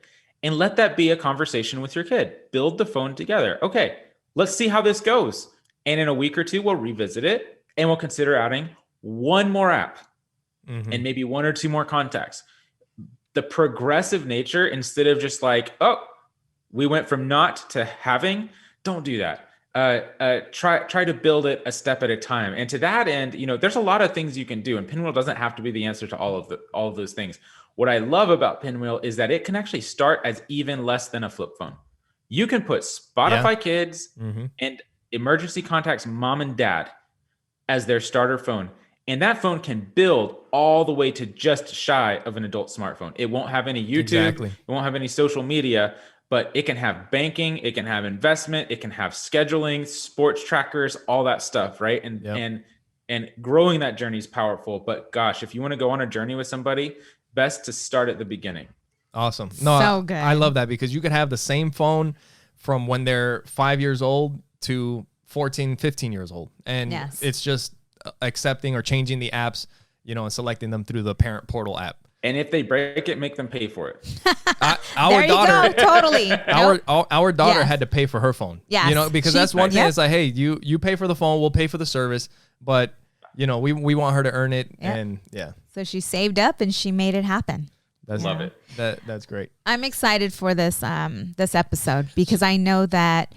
C: And let that be a conversation with your kid. Build the phone together. Okay, let's see how this goes. And in a week or two, we'll revisit it and we'll consider adding one more app and maybe one or two more contacts. The progressive nature, instead of just like, oh, we went from not to having, don't do that. Try to build it a step at a time. And to that end, there's a lot of things you can do, and Pinwheel doesn't have to be the answer to all of those things. What I love about Pinwheel is that it can actually start as even less than a flip phone. You can put Spotify Kids and emergency contacts mom and dad as their starter phone. And that phone can build all the way to just shy of an adult smartphone. It won't have any YouTube. It won't have any social media, but it can have banking. It can have investment. It can have scheduling, sports trackers, all that stuff, right? And growing that journey is powerful. But gosh, if you want to go on a journey with somebody, best to start at the beginning.
B: Awesome. No,
A: so good.
B: I love that, because you can have the same phone from when they're 5 years old to 14, 15 years old. And it's just accepting or changing the apps, and selecting them through the parent portal app.
C: And if they break it, make them pay for it.
B: Our daughter,
A: totally.
B: Our daughter had to pay for her phone.
A: Yes.
B: Because that's one thing. It's like, hey, you pay for the phone, we'll pay for the service, but we want her to earn it.
A: Yep.
B: And
A: so she saved up and she made it happen.
C: Love it.
B: That's great.
A: I'm excited for this episode, because I know that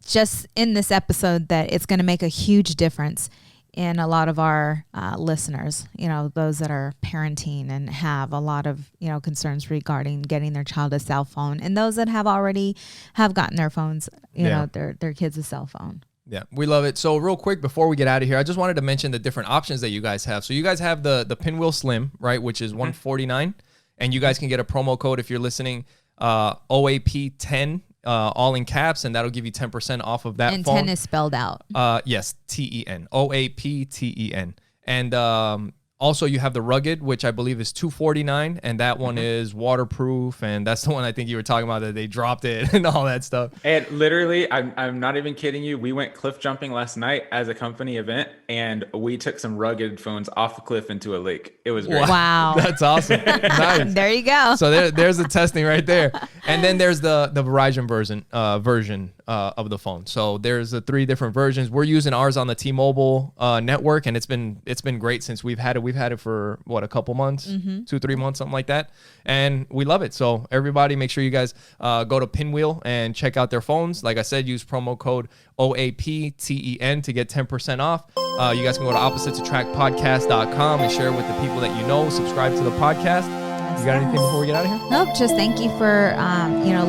A: just in this episode that it's going to make a huge difference in a lot of our listeners, those that are parenting and have a lot of, concerns regarding getting their child a cell phone, and those that have already gotten their phones, their kids a cell phone.
B: Yeah, we love it. So real quick, before we get out of here, I just wanted to mention the different options that you guys have. So you guys have the Pinwheel Slim, right, which is $149, and you guys can get a promo code if you're listening, OAP10, all in caps, and that'll give you 10% off of that phone.
A: And 10 is spelled out.
B: Yes, TEN, OAPTEN. And also you have the Rugged, which I believe is $249, and that one is waterproof, and that's the one I think you were talking about, that they dropped it and all that stuff.
C: And literally, I'm not even kidding you. We went cliff jumping last night as a company event, and we took some Rugged phones off a cliff into a lake. It was great.
A: Wow.
B: That's awesome. Nice.
A: There you go.
B: So there's the testing right there. And then there's the Verizon version of the phone. So there's the 3 different versions. We're using ours on the T-Mobile network, and it's been great since we've had it. We've had it for what, a couple months, 2-3 months, something like that, and we love it. So everybody, make sure you guys go to Pinwheel and check out their phones. Like I said, use promo code OAP132 to get 10% off. You guys can go to oppositesattractpodcast.com and share it with the people that you know. Subscribe to the podcast. You got anything before we get out of here?
A: Nope. Just thank you for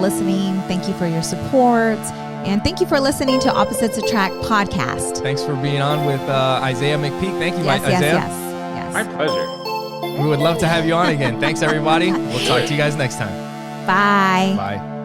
A: listening. Thank you for your support, and thank you for listening to Opposites Attract podcast.
B: Thanks for being on with Isaiah McPeak. Thank you,
A: yes,
B: Isaiah.
A: Yes.
C: My pleasure.
B: We would love to have you on again. Thanks, everybody. We'll talk to you guys next time.
A: Bye.
B: Bye.